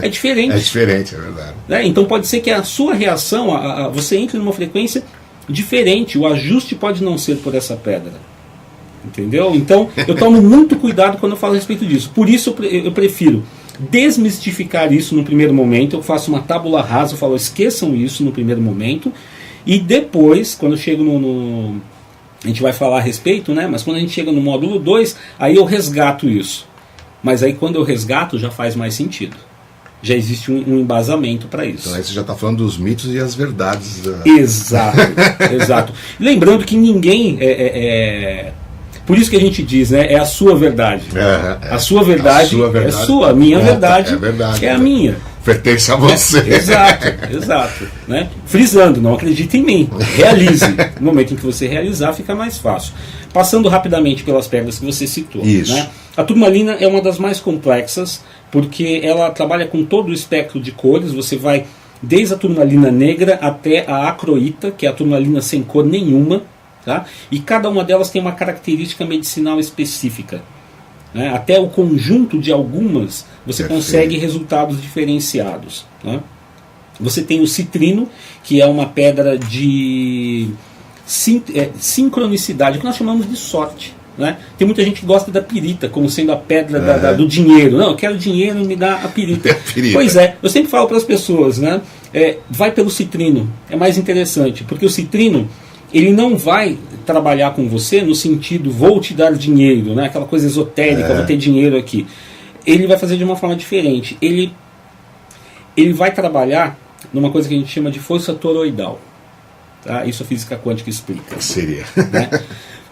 É diferente. É diferente, é verdade. Né? Então pode ser que a sua reação, você entre numa frequência diferente. O ajuste pode não ser por essa pedra. Entendeu? Então eu tomo muito cuidado quando eu falo a respeito disso. Por isso eu prefiro desmistificar isso no primeiro momento. Eu faço uma tábula rasa, eu falo, esqueçam isso no primeiro momento. E depois, quando eu chego a gente vai falar a respeito, né? Mas quando a gente chega no módulo 2, aí eu resgato isso. Mas aí quando eu resgato já faz mais sentido. Já existe um embasamento para isso. Então aí você já está falando dos mitos e as verdades. Exato, exato. Lembrando que ninguém... Por isso que a gente diz, né? É a sua verdade. A sua verdade é sua, a minha verdade é a minha. Pertence a você. Exato. Né? Frisando, não acredite em mim. Realize. No momento em que você realizar, fica mais fácil. Passando rapidamente pelas pedras que você citou. Isso. Né? A turmalina é uma das mais complexas, porque ela trabalha com todo o espectro de cores. Você vai desde a turmalina negra até a acroita, que é a turmalina sem cor nenhuma. Tá? E cada uma delas tem uma característica medicinal específica. Né? Até o conjunto de algumas você consegue resultados diferenciados. Né? Você tem o citrino, que é uma pedra de sincronicidade, que nós chamamos de sorte. Né? Tem muita gente que gosta da pirita como sendo a pedra do dinheiro. Não, eu quero dinheiro, me dá a pirita. Pois é, eu sempre falo para as pessoas, né? Vai pelo citrino, é mais interessante, porque o citrino ele não vai trabalhar com você no sentido vou te dar dinheiro, né? Aquela coisa esotérica, vou ter dinheiro aqui. Ele vai fazer de uma forma diferente. Ele vai trabalhar numa coisa que a gente chama de força toroidal. Tá? Isso a física quântica explica. Seria. Né?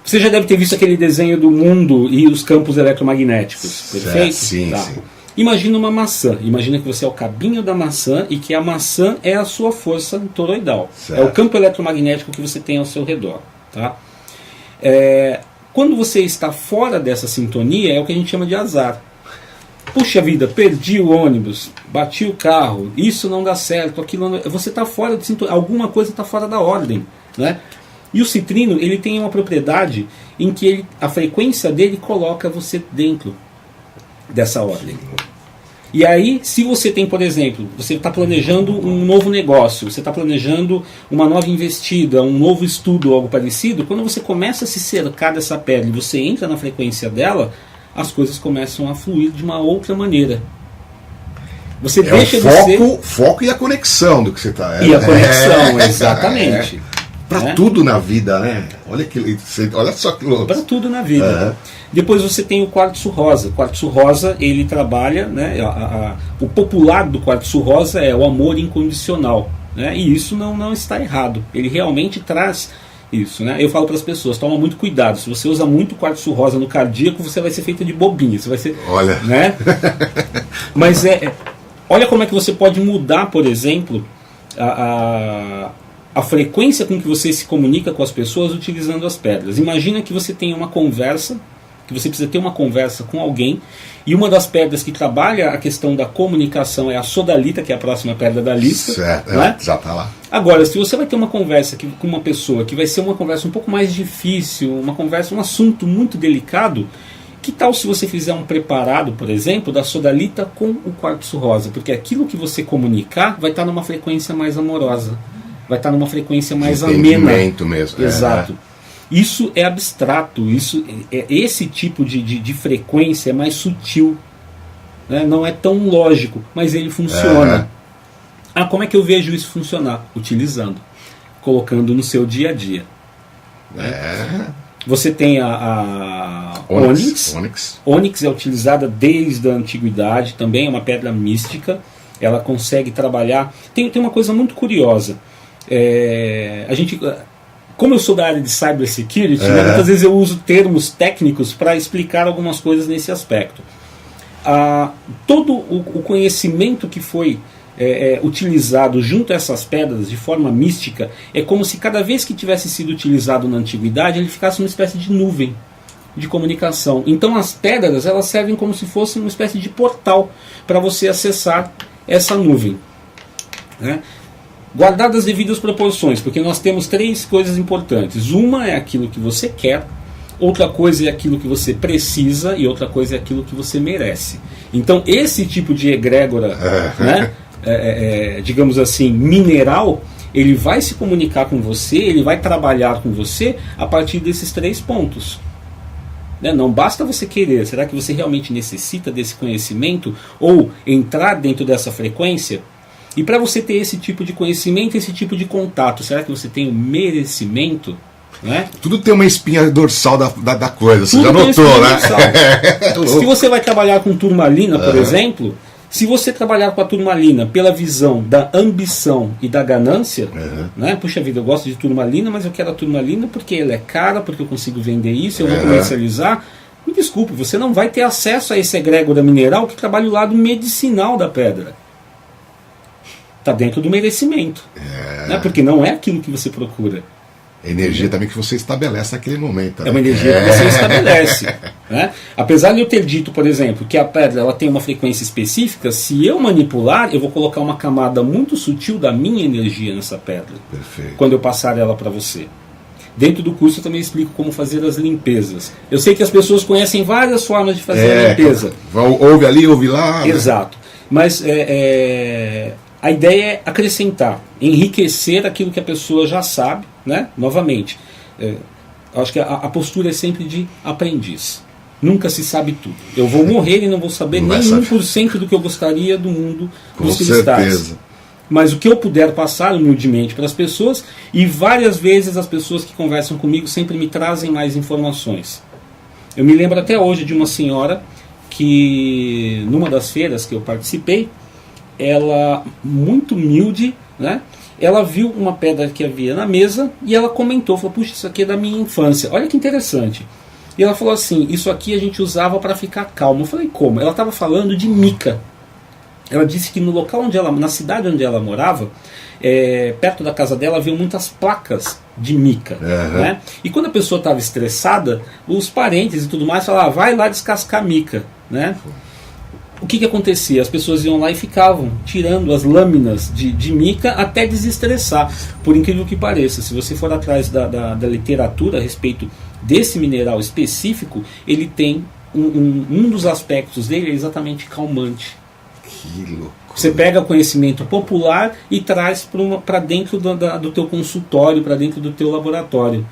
Você já deve ter visto aquele desenho do mundo e os campos eletromagnéticos, perfeito? Sim, tá. sim. Imagina uma maçã. Imagina que você é o cabinho da maçã e que a maçã é a sua força toroidal. Certo. É o campo eletromagnético que você tem ao seu redor. Tá? Quando você está fora dessa sintonia, é o que a gente chama de azar. Puxa vida, perdi o ônibus, bati o carro, isso não dá certo, aquilo não... Você está fora de sintonia, alguma coisa está fora da ordem. Né? E o citrino ele tem uma propriedade em que a frequência dele coloca você dentro dessa ordem. E aí, se você tem, por exemplo, você está planejando um novo negócio, você está planejando uma nova investida, um novo estudo ou algo parecido, quando você começa a se cercar dessa pedra e você entra na frequência dela, as coisas começam a fluir de uma outra maneira. Você deixa o foco e a conexão do que você está. E a conexão, exatamente. Para tudo na vida, né? Olha só que louco. Para tudo na vida. Depois você tem o quartzo rosa. O quartzo rosa, ele trabalha, né, o popular do quartzo rosa é o amor incondicional. Né, e isso não está errado. Ele realmente traz isso. Né? Eu falo para as pessoas, toma muito cuidado. Se você usa muito quartzo rosa no cardíaco, você vai ser feito de bobinha. Você vai ser, olha. Né? Mas olha como é que você pode mudar, por exemplo, a frequência com que você se comunica com as pessoas utilizando as pedras. Imagina que você tem uma conversa, que você precisa ter uma conversa com alguém, e uma das pedras que trabalha a questão da comunicação é a sodalita, que é a próxima pedra da lista. Certo, né? Já está lá. Agora, se você vai ter uma conversa com uma pessoa que vai ser uma conversa um pouco mais difícil, um assunto muito delicado, que tal se você fizer um preparado, por exemplo, da sodalita com o quartzo rosa? Porque aquilo que você comunicar vai estar numa frequência mais amorosa. Vai estar numa frequência mais amena. Mesmo. Exato. Isso é abstrato, esse tipo de frequência é mais sutil. Né? Não é tão lógico, mas ele funciona. Como é que eu vejo isso funcionar? Utilizando, colocando no seu dia a dia. Né? Você tem a ônix. Ônix é utilizada desde a antiguidade, também é uma pedra mística. Ela consegue trabalhar. Tem uma coisa muito curiosa. Como eu sou da área de cybersecurity, né, muitas vezes eu uso termos técnicos para explicar algumas coisas nesse aspecto. Todo o conhecimento que foi utilizado junto a essas pedras de forma mística é como se cada vez que tivesse sido utilizado na antiguidade ele ficasse uma espécie de nuvem de comunicação. Então as pedras elas servem como se fosse uma espécie de portal para você acessar essa nuvem. Né? Guardadas as devidas proporções, porque nós temos 3 coisas importantes. Uma é aquilo que você quer, outra coisa é aquilo que você precisa e outra coisa é aquilo que você merece. Então esse tipo de egrégora, né, digamos assim, mineral, ele vai se comunicar com você, ele vai trabalhar com você a partir desses 3 pontos. Né? Não basta você querer, será que você realmente necessita desse conhecimento ou entrar dentro dessa frequência? E para você ter esse tipo de conhecimento, esse tipo de contato, será que você tem o merecimento? Né? Tudo tem uma espinha dorsal da coisa, você Tudo já notou, né? Se você vai trabalhar com turmalina, por exemplo, se você trabalhar com a turmalina pela visão da ambição e da ganância, né? Puxa vida, eu gosto de turmalina, mas eu quero a turmalina porque ela é cara, porque eu consigo vender isso, eu vou comercializar. Me desculpe, você não vai ter acesso a esse egrégora mineral que trabalha o lado medicinal da pedra. Está dentro do merecimento. Né? Porque não é aquilo que você procura. A energia também que você estabelece naquele momento. Né? É uma energia que você estabelece. Né? Apesar de eu ter dito, por exemplo, que a pedra ela tem uma frequência específica, se eu manipular, eu vou colocar uma camada muito sutil da minha energia nessa pedra. Perfeito. Quando eu passar ela para você. Dentro do curso eu também explico como fazer as limpezas. Eu sei que as pessoas conhecem várias formas de fazer a limpeza. Ouve ali, ouve lá. Exato. Mas a ideia é acrescentar, enriquecer aquilo que a pessoa já sabe, né? Novamente. Acho que a postura é sempre de aprendiz. Nunca se sabe tudo. Eu vou morrer e não vou saber nem 1% do que eu gostaria do mundo dos cristais. Certeza. Mas o que eu puder passar humildemente para as pessoas, e várias vezes as pessoas que conversam comigo sempre me trazem mais informações. Eu me lembro até hoje de uma senhora que, numa das feiras que eu participei, ela, muito humilde, né, ela viu uma pedra que havia na mesa e ela comentou, falou, puxa, isso aqui é da minha infância, olha que interessante. E ela falou assim, isso aqui a gente usava para ficar calmo. Eu falei, como? Ela estava falando de mica. Ela disse que no local onde ela, na cidade onde ela morava, perto da casa dela havia muitas placas de mica. Né? E quando a pessoa estava estressada, os parentes e tudo mais falavam, vai lá descascar mica. Né? O que acontecia? As pessoas iam lá e ficavam tirando as lâminas de mica até desestressar. Por incrível que pareça, se você for atrás da literatura a respeito desse mineral específico, ele tem um dos aspectos dele é exatamente calmante. Que loucura. Você pega o conhecimento popular e traz para dentro do teu consultório, para dentro do teu laboratório.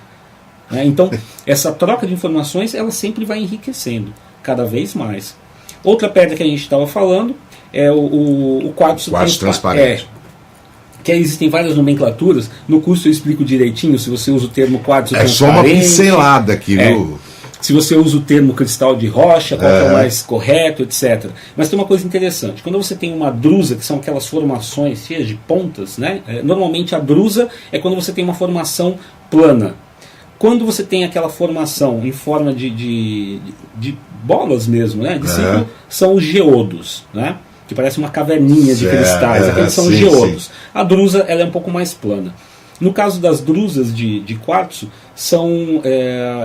Né? Então, essa troca de informações ela sempre vai enriquecendo, cada vez mais. Outra pedra que a gente estava falando é o quartzo transparente. Que existem várias nomenclaturas. No curso eu explico direitinho se você usa o termo quartzo transparente. É só uma pincelada aqui, viu? Se você usa o termo cristal de rocha, qual é o mais correto, etc. Mas tem uma coisa interessante. Quando você tem uma drusa, que são aquelas formações cheias de pontas, né? Normalmente a drusa é quando você tem uma formação plana. Quando você tem aquela formação em forma de bolas mesmo, né? De círculo, são os geodos, né? Que parece uma caverninha de cristais. Aqueles são os geodos. Sim. A drusa ela é um pouco mais plana. No caso das drusas de quartzo,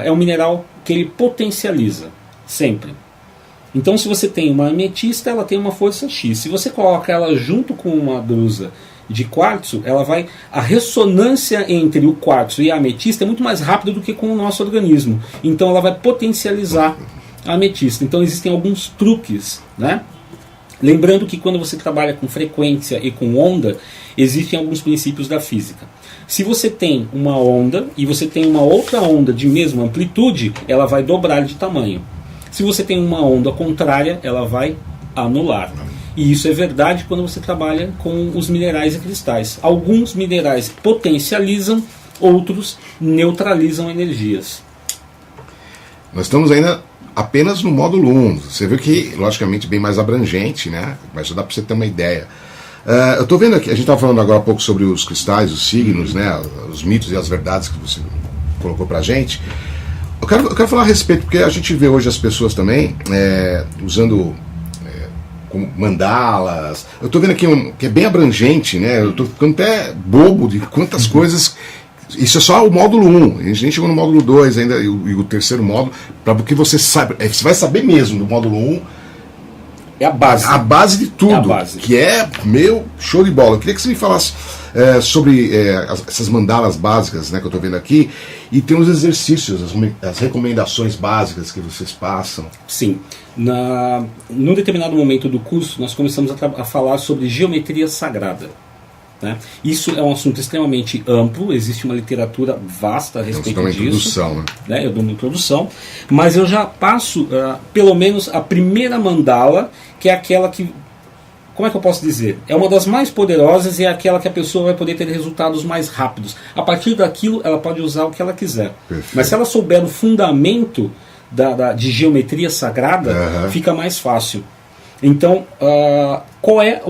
é um mineral que ele potencializa, sempre. Então, se você tem uma ametista, ela tem uma força X. Se você coloca ela junto com uma drusa de quartzo, a ressonância entre o quartzo e a ametista é muito mais rápida do que com o nosso organismo. Então, ela vai potencializar a ametista. Então, existem alguns truques, né? Lembrando que quando você trabalha com frequência e com onda, existem alguns princípios da física. Se você tem uma onda e você tem uma outra onda de mesma amplitude, ela vai dobrar de tamanho. Se você tem uma onda contrária, ela vai anular. E isso é verdade quando você trabalha com os minerais e cristais. Alguns minerais potencializam, outros neutralizam energias. Nós estamos ainda apenas no módulo 1. Você viu que, logicamente, bem mais abrangente, né? Mas já dá para você ter uma ideia. Eu estou vendo aqui, a gente estava falando agora há pouco sobre os cristais, os signos, né? Os mitos e as verdades que você colocou para a gente. Eu quero falar a respeito, porque a gente vê hoje as pessoas também usando como mandalas. Eu estou vendo aqui que é bem abrangente, né? Eu estou ficando até bobo de quantas coisas. Isso é só o módulo 1. A gente nem chegou no módulo 2 ainda, e o terceiro módulo, para que você saiba. Você vai saber mesmo do módulo 1. É a base. A base de tudo. Que é show de bola. Eu queria que você me falasse sobre essas mandalas básicas, né, que eu estou vendo aqui, e tem os exercícios, as recomendações básicas que vocês passam. Sim. Num determinado momento do curso, nós começamos a falar sobre geometria sagrada. Né? Isso é um assunto extremamente amplo, existe uma literatura vasta a respeito disso. Introdução, né? Eu dou uma introdução, mas eu já passo pelo menos a primeira mandala, que é aquela que como é que eu posso dizer? É uma das mais poderosas e é aquela que a pessoa vai poder ter resultados mais rápidos. A partir daquilo, ela pode usar o que ela quiser. Perfeito. Mas se ela souber o fundamento de geometria sagrada, fica mais fácil. Então, qual é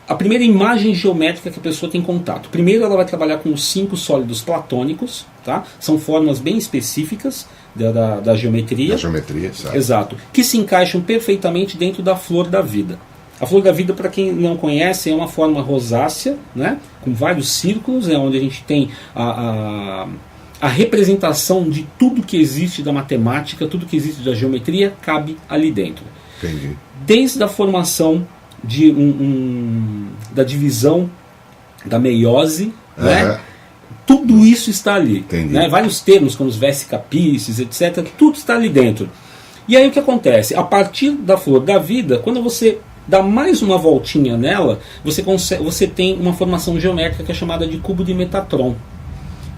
a primeira imagem geométrica que a pessoa tem contato? Primeiro, ela vai trabalhar com os 5 sólidos platônicos, tá? São formas bem específicas da geometria. Da geometria, sabe? Exato. Que se encaixam perfeitamente dentro da flor da vida. A flor da vida, para quem não conhece, é uma forma rosácea, né? Com vários círculos, é onde a gente tem a representação de tudo que existe da matemática, tudo que existe da geometria, cabe ali dentro. Entendi. Desde a formação da divisão da meiose, né? Tudo isso está ali. Né? Vários termos, como os vesicapices, etc., tudo está ali dentro. E aí o que acontece? A partir da flor da vida, quando você dá mais uma voltinha nela, você tem uma formação geométrica que é chamada de cubo de Metatron.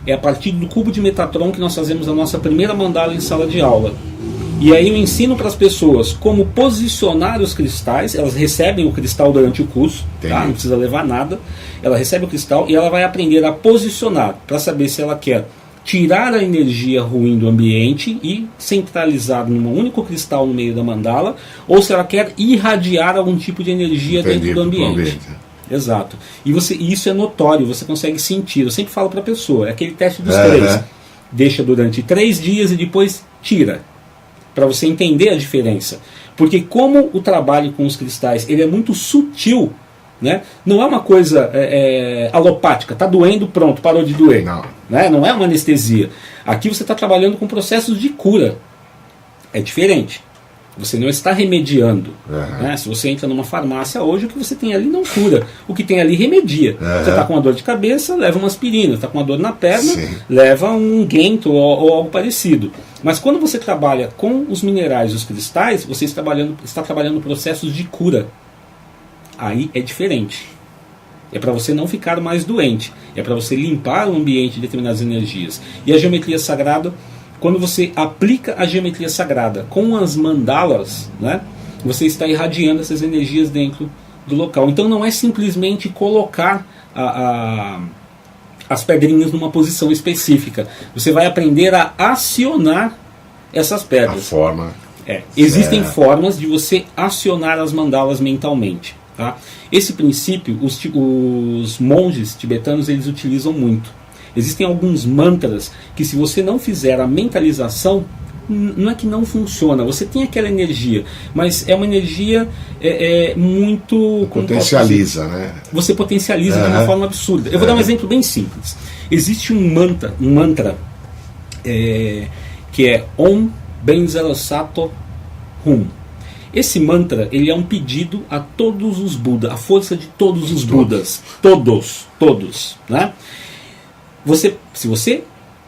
É a partir do cubo de Metatron que nós fazemos a nossa primeira mandala em sala de aula. E aí eu ensino para as pessoas como posicionar os cristais. Elas recebem o cristal durante o curso, tá? Não precisa levar nada. Ela recebe o cristal e ela vai aprender a posicionar para saber se ela quer tirar a energia ruim do ambiente e centralizar num único cristal no meio da mandala, ou se ela quer irradiar algum tipo de energia dentro do ambiente. Exato. E isso é notório, você consegue sentir. Eu sempre falo para a pessoa, é aquele teste dos 3. Deixa durante 3 dias e depois tira, para você entender a diferença. Porque como o trabalho com os cristais ele é muito sutil, né? Não é uma coisa alopática, está doendo, pronto, parou de doer. Não. Né? Não é uma anestesia. Aqui você está trabalhando com processos de cura. É diferente. Você não está remediando. Né? Se você entra numa farmácia hoje, o que você tem ali não cura. O que tem ali remedia. Você está com uma dor de cabeça, leva uma aspirina. Está com uma dor na perna, leva um Gento ou algo parecido. Mas quando você trabalha com os minerais e os cristais, você está trabalhando processos de cura. Aí é diferente. É para você não ficar mais doente. É para você limpar o ambiente de determinadas energias. E a geometria sagrada, quando você aplica a geometria sagrada com as mandalas, né, você está irradiando essas energias dentro do local. Então não é simplesmente colocar as pedrinhas numa posição específica. Você vai aprender a acionar essas pedras. A forma. Existem formas de você acionar as mandalas mentalmente. Tá? Esse princípio, os monges tibetanos eles utilizam muito. Existem alguns mantras que, se você não fizer a mentalização, não é que não funciona. Você tem aquela energia, mas é uma energia muito... Potencializa, né? Você potencializa de uma forma absurda. Eu vou dar um exemplo bem simples. Existe um mantra que é Om Benzelo Sato Hum. Esse mantra ele é um pedido a todos os Budas, a força de todos os Budas. Todos. Né? Se você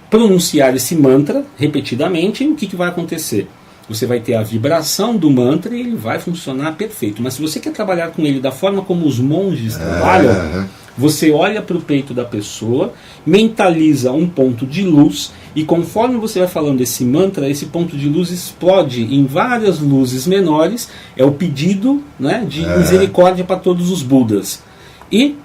pronunciar esse mantra repetidamente, o que vai acontecer? Você vai ter a vibração do mantra e ele vai funcionar perfeito. Mas se você quer trabalhar com ele da forma como os monges trabalham, você olha para o peito da pessoa, mentaliza um ponto de luz e conforme você vai falando esse mantra, esse ponto de luz explode em várias luzes menores. É o pedido, né, de misericórdia para todos os Budas. E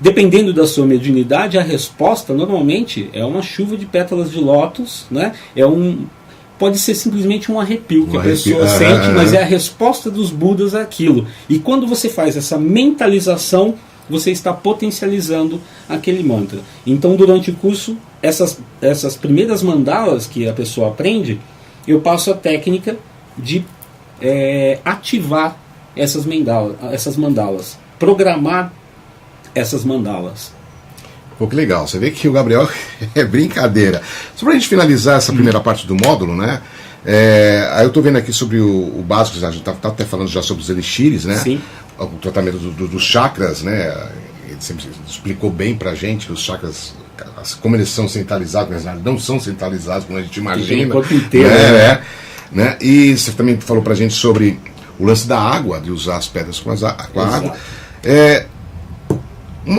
dependendo da sua mediunidade, a resposta normalmente é uma chuva de pétalas de lótus, né? Pode ser simplesmente um arrepio que a pessoa sente, mas é a resposta dos Budas àquilo. E quando você faz essa mentalização, você está potencializando aquele mantra. Então, durante o curso, essas primeiras mandalas que a pessoa aprende, eu passo a técnica de ativar essas mandalas, programar essas mandalas. Pô, que legal. Você vê que o Gabriel é brincadeira. Só para a gente finalizar essa primeira parte do módulo, né? Aí eu estou vendo aqui sobre o básico, a gente está até falando já sobre os elixires, né? Sim. O tratamento dos chakras, né? Ele sempre explicou bem pra gente os chakras, como eles são centralizados, mas não são centralizados como a gente imagina. O corpo inteiro, né? E você também falou pra gente sobre o lance da água, de usar as pedras com a água.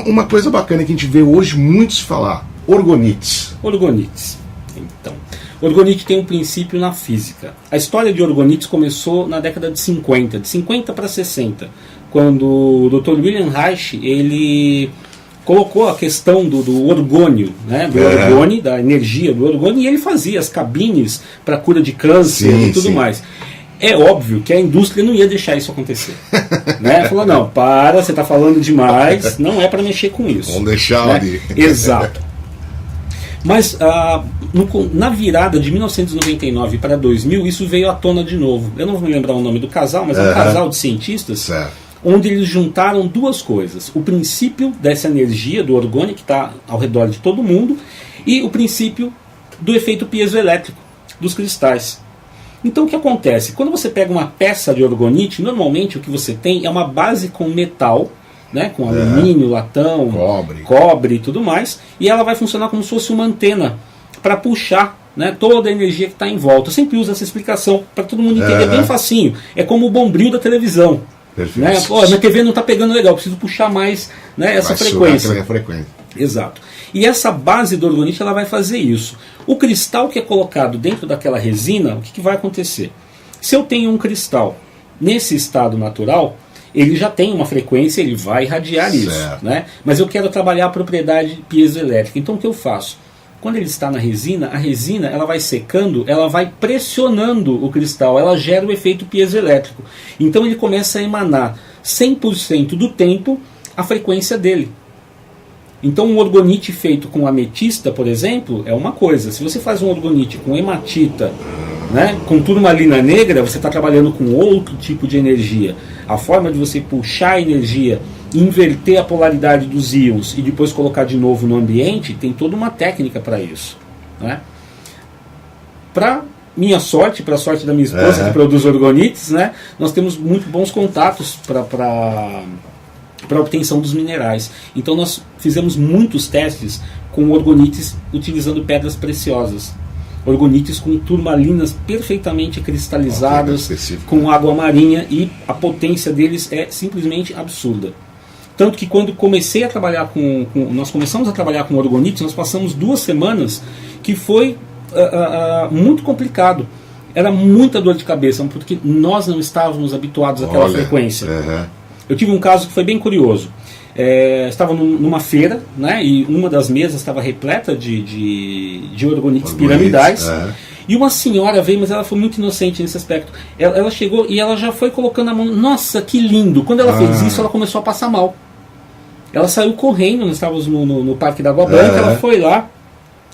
Uma coisa bacana que a gente vê hoje muito se falar, orgonites. Então, orgonite tem um princípio na física. A história de orgonites começou na década de 50 para 60, quando o Dr. William Reich, ele colocou a questão do orgônio, né, do orgônio, da energia do orgônio, e ele fazia as cabines para cura de câncer e tudo mais. É óbvio que a indústria não ia deixar isso acontecer. Né? Falou, não, você está falando demais, não é para mexer com isso. Vamos deixar, né? Ali. Exato. Mas na virada de 1999 para 2000, isso veio à tona de novo. Eu não vou me lembrar o nome do casal, mas é um casal de cientistas, onde eles juntaram duas coisas. O princípio dessa energia, do orgônio, que está ao redor de todo mundo, e o princípio do efeito piezoelétrico dos cristais. Então o que acontece? Quando você pega uma peça de orgonite, normalmente o que você tem é uma base com metal, né, com alumínio, latão, cobre e tudo mais, e ela vai funcionar como se fosse uma antena para puxar, né, toda a energia que está em volta. Eu sempre uso essa explicação para todo mundo entender bem facinho. É como o bombril da televisão. Né? Minha TV não está pegando legal, preciso puxar mais, né, essa frequência. Exato. E essa base do orgonite ela vai fazer isso. O cristal que é colocado dentro daquela resina, o que vai acontecer? Se eu tenho um cristal nesse estado natural, ele já tem uma frequência, ele vai irradiar isso. Né? Mas eu quero trabalhar a propriedade piezoelétrica. Então o que eu faço? Quando ele está na resina, a resina ela vai secando, ela vai pressionando o cristal, ela gera o efeito piezoelétrico. Então ele começa a emanar 100% do tempo a frequência dele. Então um orgonite feito com ametista, por exemplo, é uma coisa. Se você faz um orgonite com hematita, né, com turmalina negra, você está trabalhando com outro tipo de energia. A forma de você puxar a energia, inverter a polaridade dos íons e depois colocar de novo no ambiente, tem toda uma técnica para isso. Né? Para minha sorte, para a sorte da minha esposa, que produz orgonites, né, nós temos muito bons contatos para a obtenção dos minerais. Então nós fizemos muitos testes com orgonites utilizando pedras preciosas. Orgonites com turmalinas perfeitamente cristalizadas, com água marinha, e a potência deles é simplesmente absurda. Tanto que quando comecei a trabalhar nós começamos a trabalhar com orgonites, nós passamos 2 semanas que foi muito complicado. Era muita dor de cabeça, porque nós não estávamos habituados àquela frequência. Eu tive um caso que foi bem curioso. Estava numa feira, né, e uma das mesas estava repleta de orgonites piramidais. E uma senhora veio, mas ela foi muito inocente nesse aspecto. Ela chegou e ela já foi colocando a mão. Nossa, que lindo! Quando ela fez isso, ela começou a passar mal. Ela saiu correndo, nós estávamos no Parque da Água Branca, ela foi lá,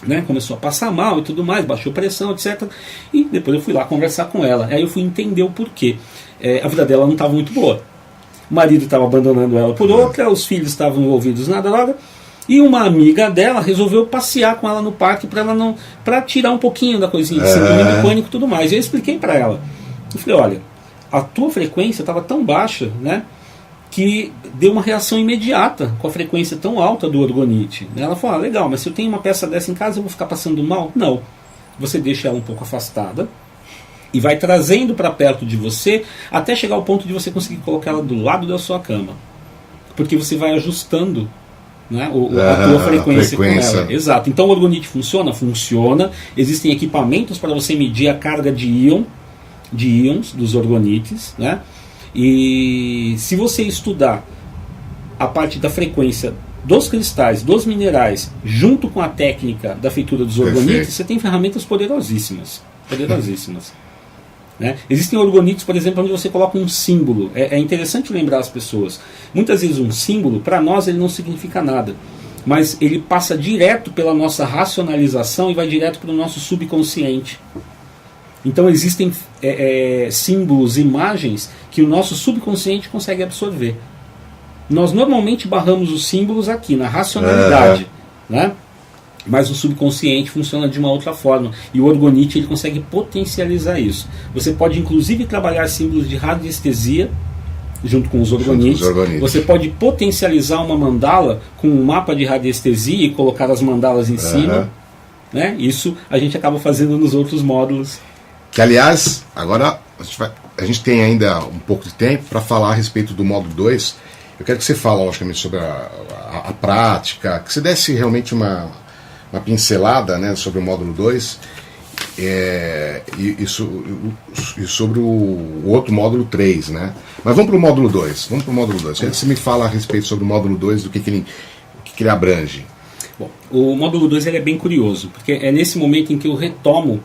né, começou a passar mal e tudo mais, baixou pressão, etc. E depois eu fui lá conversar com ela. Aí eu fui entender o porquê. A vida dela não estava muito boa. O marido estava abandonando ela por outra, os filhos estavam envolvidos na droga, e uma amiga dela resolveu passear com ela no parque para tirar um pouquinho da coisinha de síndrome do pânico e tudo mais. E eu expliquei para ela. Eu falei, olha, a tua frequência estava tão baixa, né, que deu uma reação imediata com a frequência tão alta do orgonite. Ela falou, legal, mas se eu tenho uma peça dessa em casa, eu vou ficar passando mal? Não. Você deixa ela um pouco afastada e vai trazendo para perto de você até chegar ao ponto de você conseguir colocar ela do lado da sua cama. Porque você vai ajustando, né, a tua frequência com ela. Exato. Então o orgonite funciona? Funciona. Existem equipamentos para você medir a carga de íons dos orgonites. Né? E se você estudar a parte da frequência dos cristais, dos minerais, junto com a técnica da feitura dos orgonites, você tem ferramentas poderosíssimas. Né? Existem orgonites, por exemplo, onde você coloca um símbolo. É interessante lembrar as pessoas. Muitas vezes um símbolo, para nós, ele não significa nada. Mas ele passa direto pela nossa racionalização e vai direto para o nosso subconsciente. Então existem símbolos, imagens que o nosso subconsciente consegue absorver. Nós normalmente barramos os símbolos aqui, na racionalidade. Né? Mas o subconsciente funciona de uma outra forma. E o orgonite ele consegue potencializar isso. Você pode inclusive trabalhar símbolos de radiestesia junto com os orgonites. Você pode potencializar uma mandala com um mapa de radiestesia e colocar as mandalas em cima. Né? Isso a gente acaba fazendo nos outros módulos. Que aliás, agora a gente tem ainda um pouco de tempo para falar a respeito do módulo 2. Eu quero que você fale, logicamente, sobre a prática, que você desse realmente uma pincelada, né, sobre o módulo 2 E sobre o outro módulo 3, né? Mas vamos para o módulo 2. Vamos para o módulo 2. Quero que você me fala a respeito sobre o módulo 2, do que ele abrange. Bom, o módulo 2 ele é bem curioso, porque é nesse momento em que eu retomo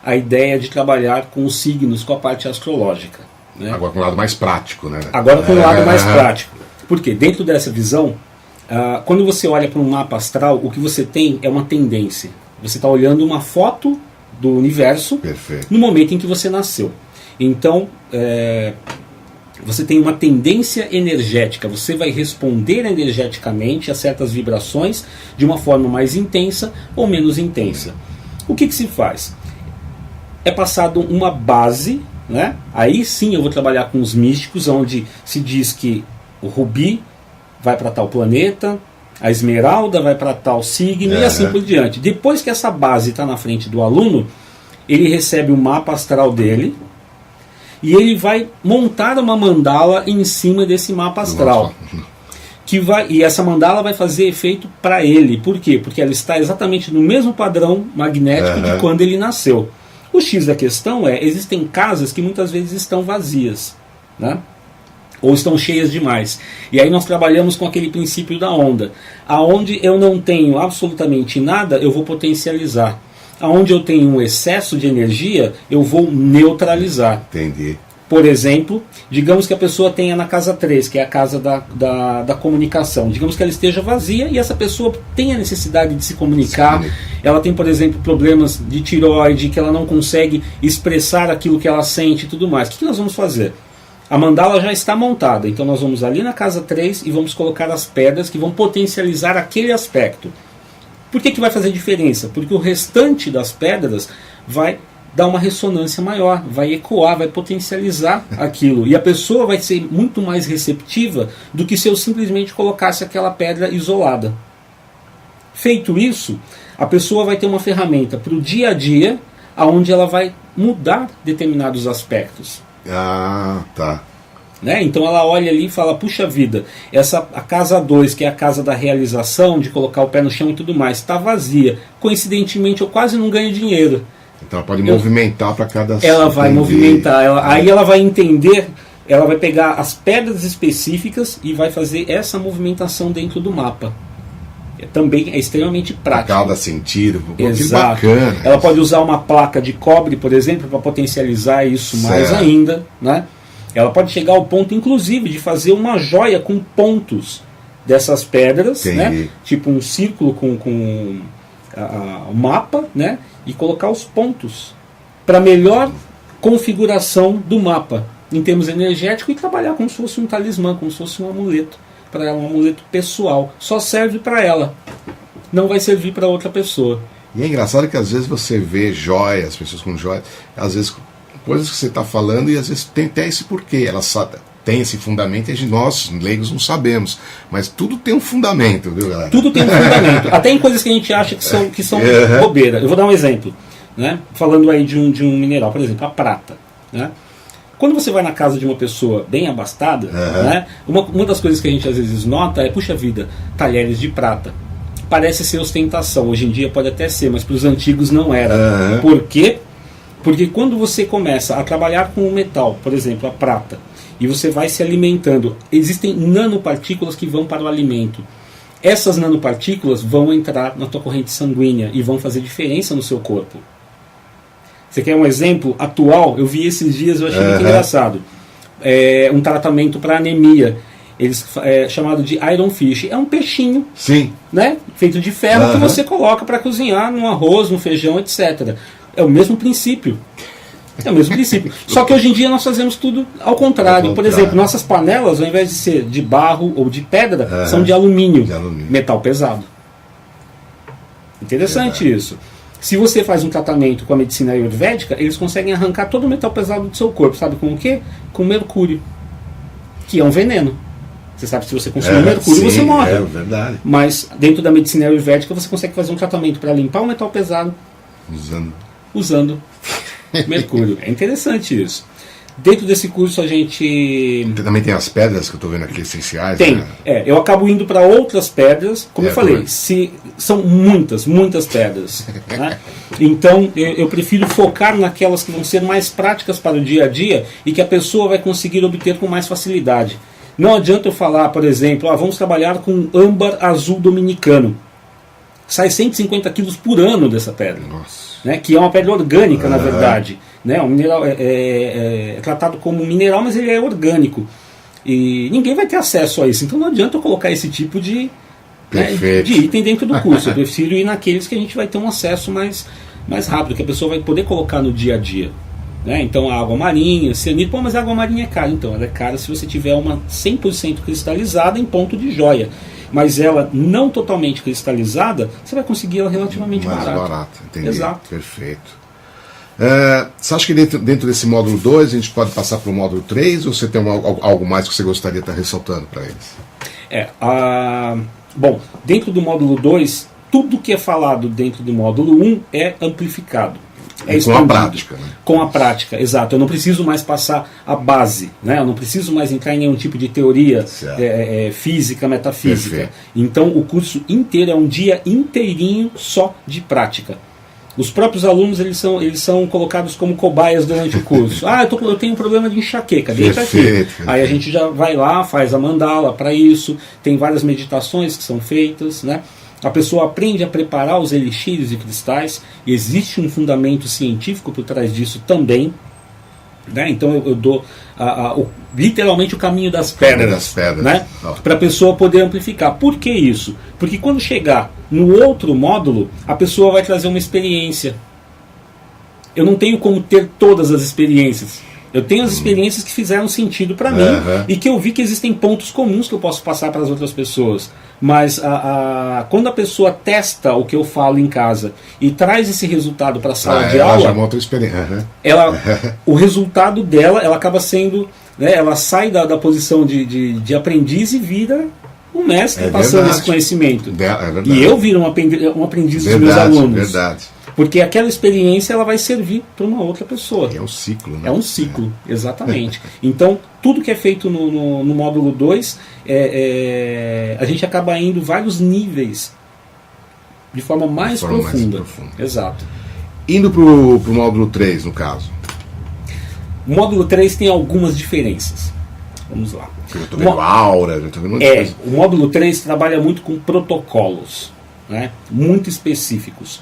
a ideia de trabalhar com os signos, com a parte astrológica. Né? Agora com o lado mais prático, né? Agora com o lado mais prático. Porque dentro dessa visão, quando você olha para um mapa astral, o que você tem é uma tendência. Você está olhando uma foto do universo. Perfeito. No momento em que você nasceu. Então, você tem uma tendência energética. Você vai responder energeticamente a certas vibrações de uma forma mais intensa ou menos intensa. O que se faz? É passado uma base, né? Aí sim eu vou trabalhar com os místicos, onde se diz que o rubi vai para tal planeta, a esmeralda vai para tal signo e assim por diante. Depois que essa base está na frente do aluno, ele recebe o mapa astral dele e ele vai montar uma mandala em cima desse mapa astral. E essa mandala vai fazer efeito para ele. Por quê? Porque ela está exatamente no mesmo padrão magnético de quando ele nasceu. O X da questão existem casas que muitas vezes estão vazias, né? Ou estão cheias demais. E aí nós trabalhamos com aquele princípio da onda. Aonde eu não tenho absolutamente nada, eu vou potencializar. Aonde eu tenho um excesso de energia, eu vou neutralizar. Entendi. Por exemplo, digamos que a pessoa tenha na casa 3, que é a casa da comunicação. Digamos que ela esteja vazia e essa pessoa tem a necessidade de se comunicar. Sim. Ela tem, por exemplo, problemas de tireoide, que ela não consegue expressar aquilo que ela sente e tudo mais. O que nós vamos fazer? A mandala já está montada, então nós vamos ali na casa 3 e vamos colocar as pedras que vão potencializar aquele aspecto. Por que vai fazer diferença? Porque o restante das pedras vai dar uma ressonância maior, vai ecoar, vai potencializar aquilo. E a pessoa vai ser muito mais receptiva do que se eu simplesmente colocasse aquela pedra isolada. Feito isso, a pessoa vai ter uma ferramenta para o dia a dia, onde ela vai mudar determinados aspectos. Ah, tá. Né? Então ela olha ali e fala, puxa vida, a casa 2, que é a casa da realização, de colocar o pé no chão e tudo mais, está vazia. Coincidentemente eu quase não ganho dinheiro. Então ela pode movimentar para cada... Ela vai movimentar, aí ela vai entender, ela vai pegar as pedras específicas e vai fazer essa movimentação dentro do mapa. Também é extremamente prático. Cada sentido, exato. Que bacana. Ela pode usar uma placa de cobre, por exemplo, para potencializar isso mais ainda, né? Ela pode chegar ao ponto, inclusive, de fazer uma joia com pontos dessas pedras, né? Tipo um círculo com o mapa, né? E colocar os pontos para melhor configuração do mapa em termos energéticos e trabalhar como se fosse um talismã, como se fosse um amuleto para ela, um amuleto pessoal. Só serve para ela, não vai servir para outra pessoa. E é engraçado que às vezes você vê joias, pessoas com joias, às vezes coisas que você está falando e às vezes tem até esse porquê, elas tem esse fundamento e nós, leigos, não sabemos. Mas tudo tem um fundamento, viu, galera? Tudo tem um fundamento. Até em coisas que a gente acha que são bobeira. Eu vou dar um exemplo. Né? Falando aí de um mineral, por exemplo, a prata. Né? Quando você vai na casa de uma pessoa bem abastada, né? uma das coisas que a gente às vezes nota é, puxa vida, talheres de prata. Parece ser ostentação. Hoje em dia pode até ser, mas para os antigos não era. Por quê? Porque quando você começa a trabalhar com o metal, por exemplo, a prata, e você vai se alimentando, existem nanopartículas que vão para o alimento. Essas nanopartículas vão entrar na tua corrente sanguínea e vão fazer diferença no seu corpo. Você quer um exemplo atual? Eu vi esses dias, eu achei muito engraçado. Um tratamento para anemia, chamado de Iron Fish. É um peixinho, né, feito de ferro que você coloca para cozinhar no arroz, no feijão, etc. É o mesmo princípio. É o mesmo princípio. Só que hoje em dia nós fazemos tudo ao contrário. Por exemplo, nossas panelas, ao invés de ser de barro ou de pedra, são de alumínio. Metal pesado. Interessante isso. Se você faz um tratamento com a medicina ayurvédica, eles conseguem arrancar todo o metal pesado do seu corpo. Sabe com o quê? Com mercúrio. Que é um veneno. Você sabe que se você consumir mercúrio, você morre. É verdade. Mas dentro da medicina ayurvédica você consegue fazer um tratamento para limpar o metal pesado usando mercúrio. É interessante isso. Dentro desse curso a gente... Também tem as pedras que eu estou vendo aqui, essenciais. Tem. Né? Eu acabo indo para outras pedras, como eu falei, são muitas pedras. Né? Então eu prefiro focar naquelas que vão ser mais práticas para o dia a dia e que a pessoa vai conseguir obter com mais facilidade. Não adianta eu falar, por exemplo, vamos trabalhar com âmbar azul dominicano. Sai 150 quilos por ano dessa pedra. Nossa. Né, que é uma pedra orgânica, na verdade. Né, um mineral é tratado como mineral, mas ele é orgânico. E ninguém vai ter acesso a isso. Então não adianta eu colocar esse tipo de item dentro do curso. Eu prefiro ir naqueles que a gente vai ter um acesso mais rápido, que a pessoa vai poder colocar no dia a dia. Né? Então a água marinha, cianito, mas a água marinha é cara. Então ela é cara se você tiver uma 100% cristalizada em ponto de joia. Mas ela não totalmente cristalizada, você vai conseguir ela relativamente mais barata. barata, entendi. Exato. Perfeito. Você acha que dentro desse módulo 2 a gente pode passar para o módulo 3 ou você tem algo mais que você gostaria de estar ressaltando para eles? Bom, dentro do módulo 2, tudo que é falado dentro do módulo 1 é amplificado. Com a prática, né? Com a prática, exato. Eu não preciso mais passar a base, né? Eu não preciso mais entrar em nenhum tipo de teoria física, metafísica. Perfeito. Então o curso inteiro é um dia inteirinho só de prática. Os próprios alunos eles são colocados como cobaias durante o curso. Eu tenho um problema de enxaqueca, deixa aqui. Aí a gente já vai lá, faz a mandala para isso, tem várias meditações que são feitas, né? A pessoa aprende a preparar os elixires e cristais, e existe um fundamento científico por trás disso também. Né? Então eu dou literalmente o caminho das pedras, né? Para a pessoa poder amplificar. Por que isso? Porque quando chegar no outro módulo, a pessoa vai trazer uma experiência. Eu não tenho como ter todas as experiências. Eu tenho as experiências que fizeram sentido para mim e que eu vi que existem pontos comuns que eu posso passar para as outras pessoas. Mas quando a pessoa testa o que eu falo em casa e traz esse resultado para a sala de aula, já outra experiência. O resultado dela, ela acaba sendo, né, ela sai da posição de aprendiz e vira um mestre passando esse conhecimento. E eu viro um aprendiz dos meus alunos. Verdade. Porque aquela experiência ela vai servir para uma outra pessoa. É um ciclo, né? É um ciclo, exatamente. Então, tudo que é feito no módulo 2, a gente acaba indo vários níveis de forma mais profunda. Exato. Indo para o módulo 3, no caso. O módulo 3 tem algumas diferenças. Vamos lá. Eu estou vendo aura, eu estou vendo muita coisa. O módulo 3 trabalha muito com protocolos, né? Muito específicos.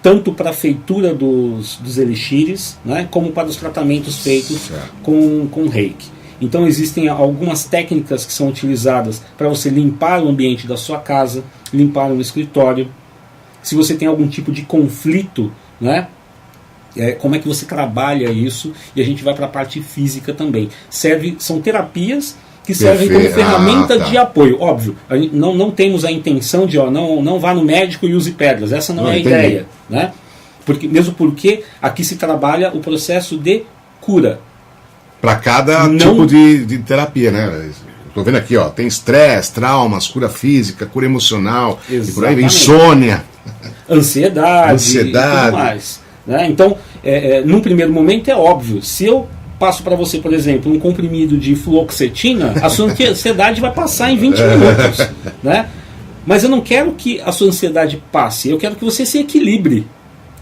Tanto para a feitura dos elixires, né, como para os tratamentos feitos com reiki. Então existem algumas técnicas que são utilizadas para você limpar o ambiente da sua casa, limpar um escritório. Se você tem algum tipo de conflito, né, como é que você trabalha isso? E a gente vai para a parte física também. São terapias que servem como ferramenta de apoio. Óbvio, a gente não temos a intenção de não vá no médico e use pedras. Essa não é a ideia. Né? Mesmo porque aqui se trabalha o processo de cura. Para cada tipo de terapia, né? Estou vendo aqui, tem estresse, traumas, cura física, cura emocional, e por aí, insônia, ansiedade. E tudo mais. Né? Então, num primeiro momento é óbvio, se eu passo para você, por exemplo, um comprimido de fluoxetina, a sua ansiedade vai passar em 20 minutos. Né? Mas eu não quero que a sua ansiedade passe, eu quero que você se equilibre.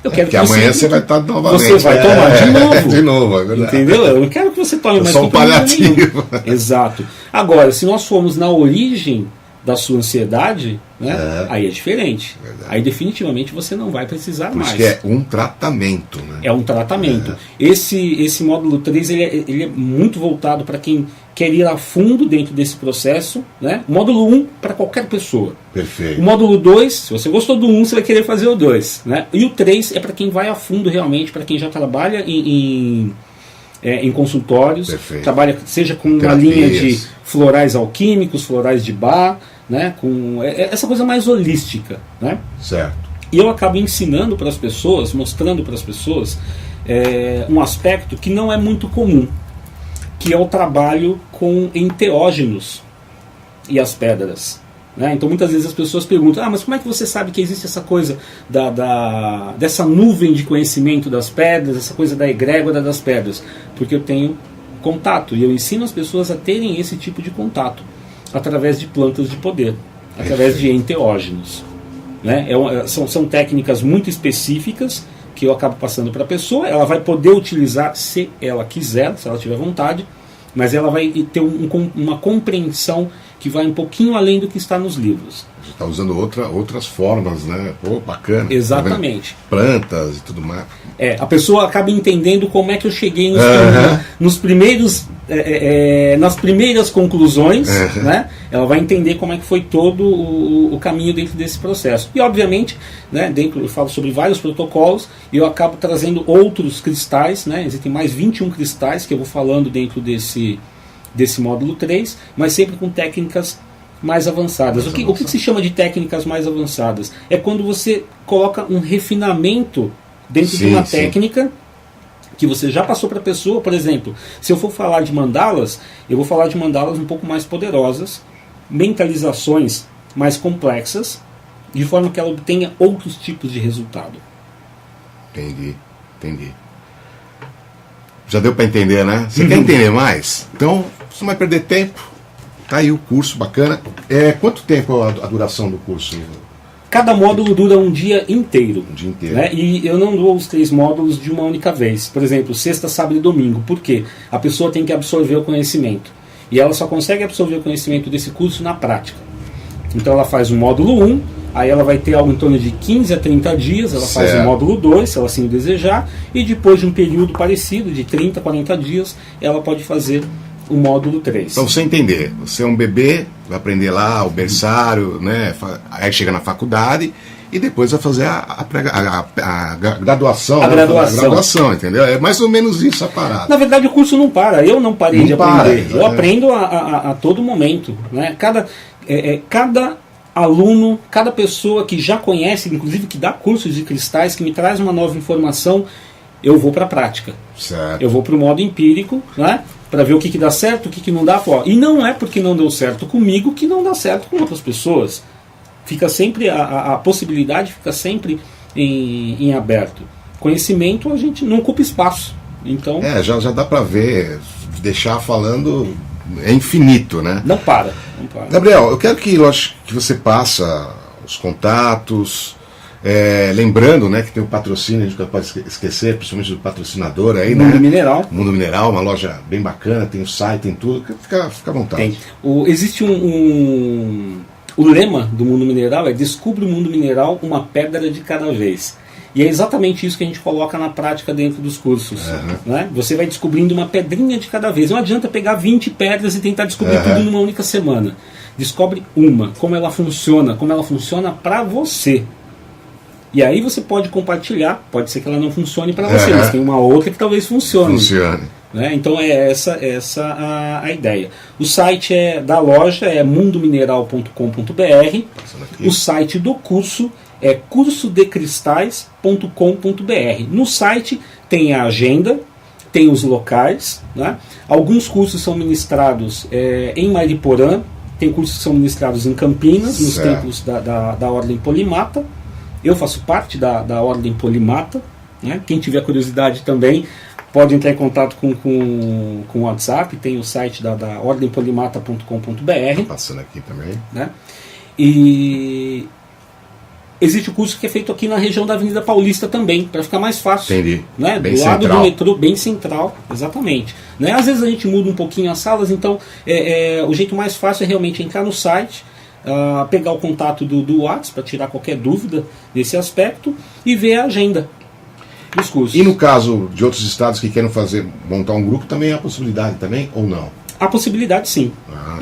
Eu quero que amanhã você vai estar novamente. Você vai tomar de novo. De novo, é verdade. Entendeu? Eu não quero que você tome mais só um paliativo. Exato. Agora, se nós formos na origem da sua ansiedade, né, aí é diferente. Verdade. Aí definitivamente você não vai precisar mais. Porque é um tratamento. Né? É um tratamento. Esse módulo 3 ele é muito voltado para quem quer ir a fundo dentro desse processo. Né? O módulo 1 para qualquer pessoa. Perfeito. O módulo 2, se você gostou do 1, você vai querer fazer o 2. Né? E o 3 é para quem vai a fundo realmente, para quem já trabalha em consultórios, trabalha seja com uma linha de florais alquímicos, florais de bar, né, com essa coisa mais holística, né? Certo. E eu acabo ensinando para as pessoas, mostrando para as pessoas um aspecto que não é muito comum, que é o trabalho com enteógenos e as pedras. Né? Então muitas vezes as pessoas perguntam, mas como é que você sabe que existe essa coisa dessa nuvem de conhecimento das pedras, essa coisa da egrégora das pedras? Porque eu tenho contato. E eu ensino as pessoas a terem esse tipo de contato através de plantas de poder, através de enteógenos. Né? São técnicas muito específicas que eu acabo passando para a pessoa. Ela vai poder utilizar se ela quiser, se ela tiver vontade, mas ela vai ter uma compreensão que vai um pouquinho além do que está nos livros. Você está usando outras formas, né? Pô, bacana. Exatamente. Tá plantas e tudo mais. A pessoa acaba entendendo como é que eu cheguei nas primeiras conclusões, né? Ela vai entender como é que foi todo o caminho dentro desse processo. E obviamente, né, eu falo sobre vários protocolos e eu acabo trazendo outros cristais, né? Existem mais 21 cristais que eu vou falando dentro desse módulo 3, mas sempre com técnicas mais avançadas. O que se chama de técnicas mais avançadas? É quando você coloca um refinamento dentro de uma técnica que você já passou para a pessoa. Por exemplo, se eu for falar de mandalas, eu vou falar de mandalas um pouco mais poderosas, mentalizações mais complexas, de forma que ela obtenha outros tipos de resultado. Entendi. Já deu para entender, né? Você quer entender mais? Então, você não vai perder tempo. Tá aí o curso, bacana. Quanto tempo a duração do curso? Cada módulo dura um dia inteiro. Um dia inteiro. Né? E eu não dou os 3 módulos de uma única vez. Por exemplo, sexta, sábado e domingo. Por quê? A pessoa tem que absorver o conhecimento. E ela só consegue absorver o conhecimento desse curso na prática. Então ela faz o módulo 1, aí ela vai ter algo em torno de 15 a 30 dias, ela faz o módulo 2, se ela assim desejar, e depois de um período parecido, de 30 a 40 dias, ela pode fazer o módulo 3. Então, você entender, você é um bebê, vai aprender lá o berçário, né? Aí chega na faculdade e depois vai fazer a graduação. A graduação, entendeu? É mais ou menos isso a parada. Na verdade, o curso não para, eu não parei de aprender. Eu aprendo a todo momento. Né? Cada aluno, cada pessoa que já conhece, inclusive que dá cursos de cristais, que me traz uma nova informação, eu vou para a prática. Certo. Eu vou para o modo empírico, né? Para ver o que dá certo, o que não dá. E não é porque não deu certo comigo que não dá certo com outras pessoas. Fica sempre, a possibilidade fica sempre em aberto. Conhecimento, a gente não ocupa espaço. Então, já dá para ver, deixar falando é infinito, né? Não para. Gabriel, eu quero que você passa os contatos. Lembrando, né, que tem o patrocínio, a gente não pode esquecer, principalmente do patrocinador aí, Mundo Mineral. Mundo Mineral, uma loja bem bacana, tem o site, tem tudo, fica à vontade. Existe o lema do Mundo Mineral é: descubra o Mundo Mineral uma pedra de cada vez. E é exatamente isso que a gente coloca na prática dentro dos cursos. Né? Você vai descobrindo uma pedrinha de cada vez. Não adianta pegar 20 pedras e tentar descobrir tudo numa única semana. Descobre uma, como ela funciona para você. E aí você pode compartilhar, pode ser que ela não funcione para você, mas tem uma outra que talvez funcione. Né? Então é essa a ideia. O site da loja é mundomineral.com.br. O site do curso é cursodecristais.com.br. No site tem a agenda, tem os locais. Né? Alguns cursos são ministrados em Mariporã, tem cursos que são ministrados em Campinas, nos templos da Ordem Polimata. Eu faço parte da Ordem Polimata, né? Quem tiver curiosidade também pode entrar em contato com o WhatsApp, tem o site da ordempolimata.com.br. Passando aqui também. Né? E existe o curso que é feito aqui na região da Avenida Paulista também, para ficar mais fácil. Entendi. Né? Do lado do metrô, bem central, exatamente. Né? Às vezes a gente muda um pouquinho as salas, então o jeito mais fácil é realmente entrar no site, pegar o contato do WhatsApp para tirar qualquer dúvida desse aspecto e ver a agenda dos cursos. E no caso de outros estados que querem montar um grupo, também há possibilidade também, ou não? Há possibilidade, sim.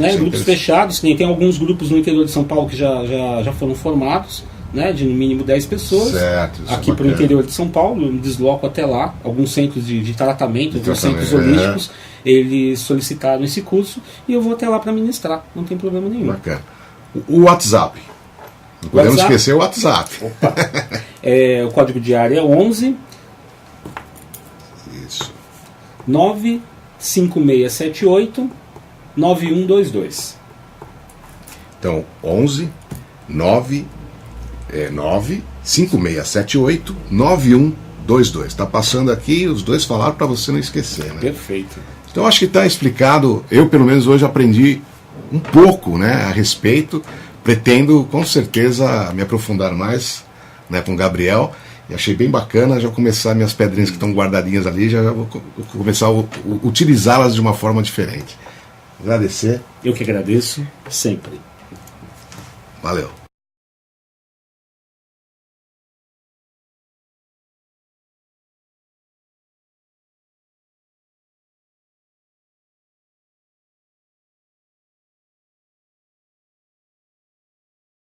Né? Grupos fechados, tem alguns grupos no interior de São Paulo que já foram formados, né? De no mínimo 10 pessoas. Certo, aqui para o interior de São Paulo, eu me desloco até lá, alguns centros de tratamento, alguns centros holísticos, eles solicitaram esse curso e eu vou até lá para ministrar, não tem problema nenhum. Bacana. O WhatsApp. Não podemos esquecer o WhatsApp. Opa. O código de área é 11 95678 9122. Então, 11 5678 9122. Está passando aqui, os dois falaram para você não esquecer, né? Perfeito. Então acho que está explicado, eu pelo menos hoje aprendi um pouco, né, a respeito, pretendo com certeza me aprofundar mais, né, com o Gabriel, e achei bem bacana já começar minhas pedrinhas que estão guardadinhas ali, já vou começar a utilizá-las de uma forma diferente. Agradecer. Eu que agradeço, sempre. Valeu.